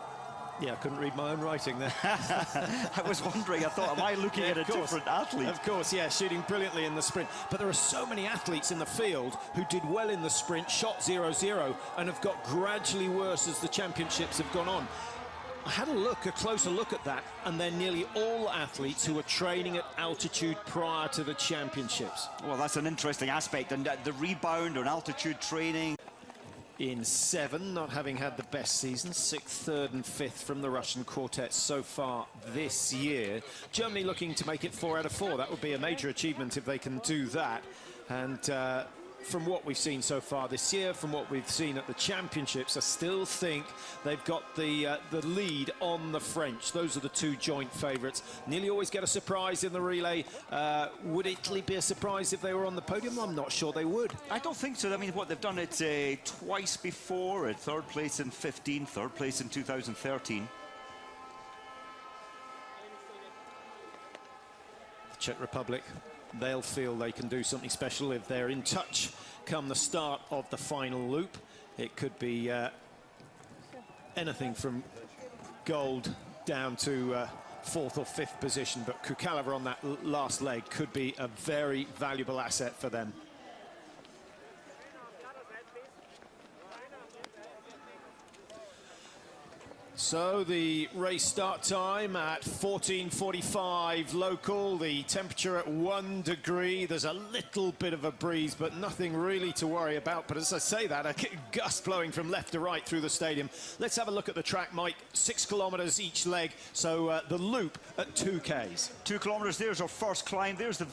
Yeah, I couldn't read my own writing there. I was wondering, I thought, am I looking at a different athlete? Of course, yeah, shooting brilliantly in the sprint. But there are so many athletes in the field who did well in the sprint, shot 0-0, and have got gradually worse as the championships have gone on. I had a closer look at that, and they're nearly all athletes who are training at altitude prior to the championships. Well, that's an interesting aspect, and the rebound on altitude training. In 7, not having had the best season, 6th, 3rd and 5th from the Russian quartet so far this year. Germany looking to make it 4 out of 4. That would be a major achievement if they can do that. And from what we've seen so far this year, from what we've seen at the championships, I still think they've got the lead on the French. Those are the 2 joint favourites. Nearly always get a surprise in the relay. Would Italy be a surprise if they were on the podium? I'm not sure they would. I don't think so. I mean, what they've done it twice before, at 3rd place in 15, 3rd place in 2013. The Czech Republic, they'll feel they can do something special if they're in touch come the start of the final loop. It could be anything from gold down to 4th or 5th position, but Kukalova on that last leg could be a very valuable asset for them. So the race start time at 14:45 local, the temperature at 1 degree. There's a little bit of a breeze, but nothing really to worry about. But as I say that, a gust blowing from left to right through the stadium. Let's have a look at the track, Mike. 6 kilometers each leg, so the loop at 2 Ks. 2 kilometers, there's our first climb. There's the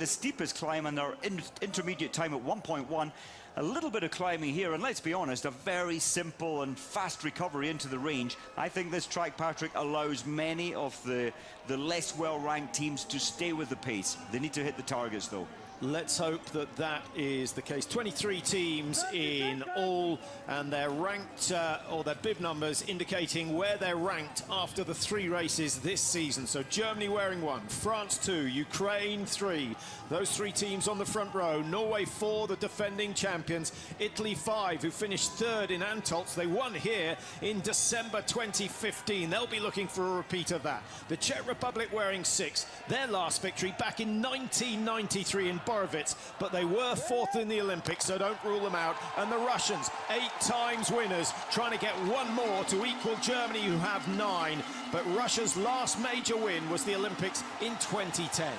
steepest climb, and our intermediate time at 1.1. A little bit of climbing here, and let's be honest, a very simple and fast recovery into the range. I think this track, Patrick, allows many of the less well-ranked teams to stay with the pace. They need to hit the targets, though. Let's hope that that is the case. 23 teams in all, and they're ranked, or their bib numbers indicating where they're ranked after the 3 races this season. So Germany wearing 1, France 2, Ukraine 3. Those 3 teams on the front row. Norway 4, the defending champions. Italy 5, who finished 3rd in Antolz. They won here in December 2015. They'll be looking for a repeat of that. The Czech Republic wearing 6. Their last victory back in 1993 in Borovitz, but they were 4th in the Olympics, so don't rule them out. And the Russians, 8 times winners, trying to get 1 more to equal Germany, who have 9. But Russia's last major win was the Olympics in 2010.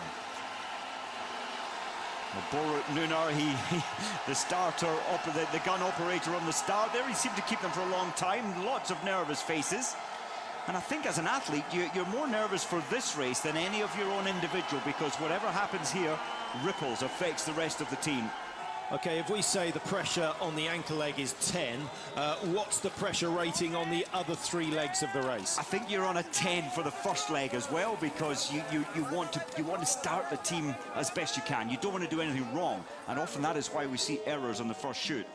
Well, Borut Nunar, the starter, the gun operator on the start there, he seemed to keep them for a long time. Lots of nervous faces. And I think as an athlete, you're more nervous for this race than any of your own individual, because whatever happens here ripples, affects the rest of the team. Okay, if we say the pressure on the ankle leg is 10, what's the pressure rating on the other 3 legs of the race? I think you're on a 10 for the first leg as well, because you want to start the team as best you can. You don't want to do anything wrong, and often that is why we see errors on the first shoot.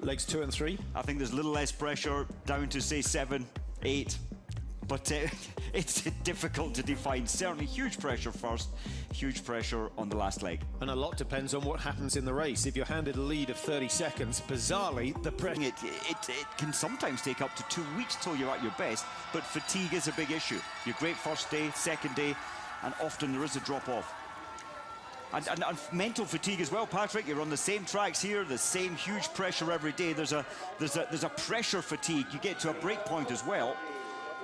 Legs 2 and 3? I think there's a little less pressure, down to say 7, 8. But it's difficult to define. Certainly huge pressure first, huge pressure on the last leg. And a lot depends on what happens in the race. If you're handed a lead of 30 seconds, bizarrely, the pressure... It can sometimes take up to 2 weeks till you're at your best, but fatigue is a big issue. Your great first day, second day, and often there is a drop-off. And mental fatigue as well, Patrick. You're on the same tracks here, the same huge pressure every day. There's a pressure fatigue. You get to a break point as well.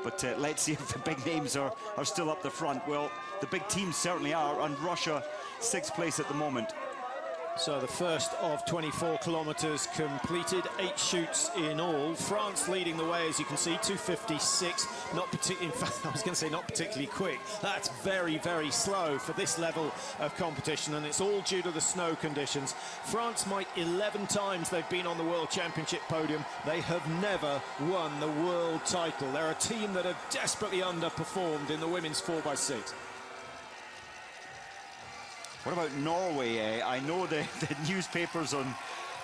But let's see if the big names are still up the front. Well, the big teams certainly are, and Russia 6th place at the moment. So the first of 24 kilometers completed, 8 shoots in all. France leading the way, as you can see, 2:56. Not particularly, in fact, I was going to say not particularly quick. That's very, very slow for this level of competition, and it's all due to the snow conditions. France might 11 times they've been on the World Championship podium. They have never won the world title. They're a team that have desperately underperformed in the women's 4x6. What about Norway? I know the newspapers on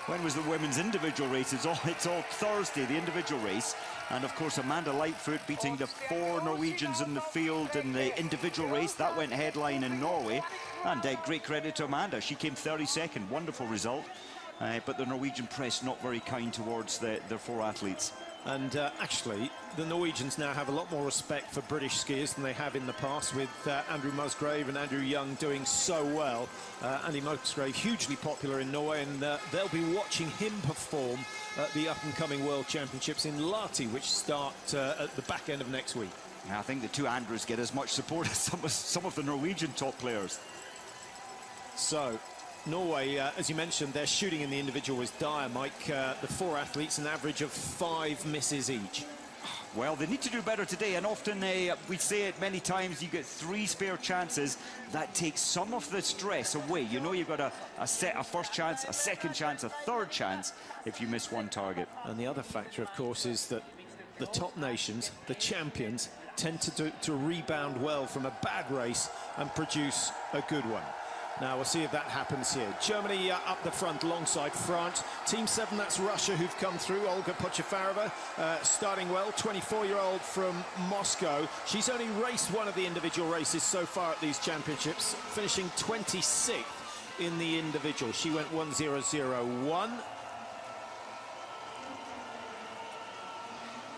when was the women's individual race. It's all Thursday, the individual race. And of course, Amanda Lightfoot beating the 4 Norwegians in the field in the individual race. That went headline in Norway. And great credit to Amanda. She came 32nd. Wonderful result. But the Norwegian press not very kind towards their 4 athletes. And actually, the Norwegians now have a lot more respect for British skiers than they have in the past, with Andrew Musgrave and Andrew Young doing so well. Andy Musgrave, hugely popular in Norway, and they'll be watching him perform at the up-and-coming World Championships in Lahti, which start at the back end of next week. I think the 2 Andrews get as much support as some of the Norwegian top players. So Norway, as you mentioned, their shooting in the individual was dire, Mike. The 4 athletes, an average of 5 misses each. Well, they need to do better today, and often we say it many times, you get 3 spare chances. That takes some of the stress away. You know you've got a first chance, a second chance, a third chance if you miss 1 target. And the other factor, of course, is that the top nations, the champions, tend to rebound well from a bad race and produce a good one. Now we'll see if that happens here. Germany up the front alongside France. Team 7, that's Russia, who've come through. Olga Pochafarova starting well, 24-year-old from Moscow. She's only raced 1 of the individual races so far at these championships, finishing 26th in the individual. She went 1:0.01.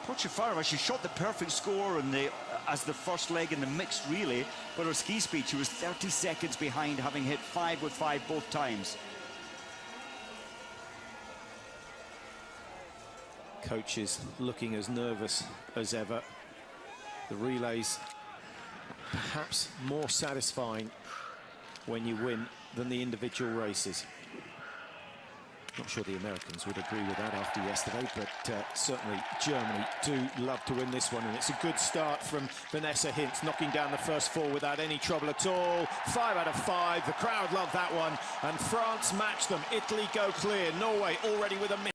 Pochafarova, she shot the perfect score in as the first leg in the mixed relay, but her ski speed, she was 30 seconds behind, having hit 5 with 5 both times. Coaches looking as nervous as ever. The relays perhaps more satisfying when you win than the individual races. Not sure the Americans would agree with that after yesterday, but certainly Germany do love to win this one, and it's a good start from Vanessa Hintz, knocking down the first 4 without any trouble at all. 5 out of 5. The crowd love that one, and France match them. Italy go clear. Norway already with a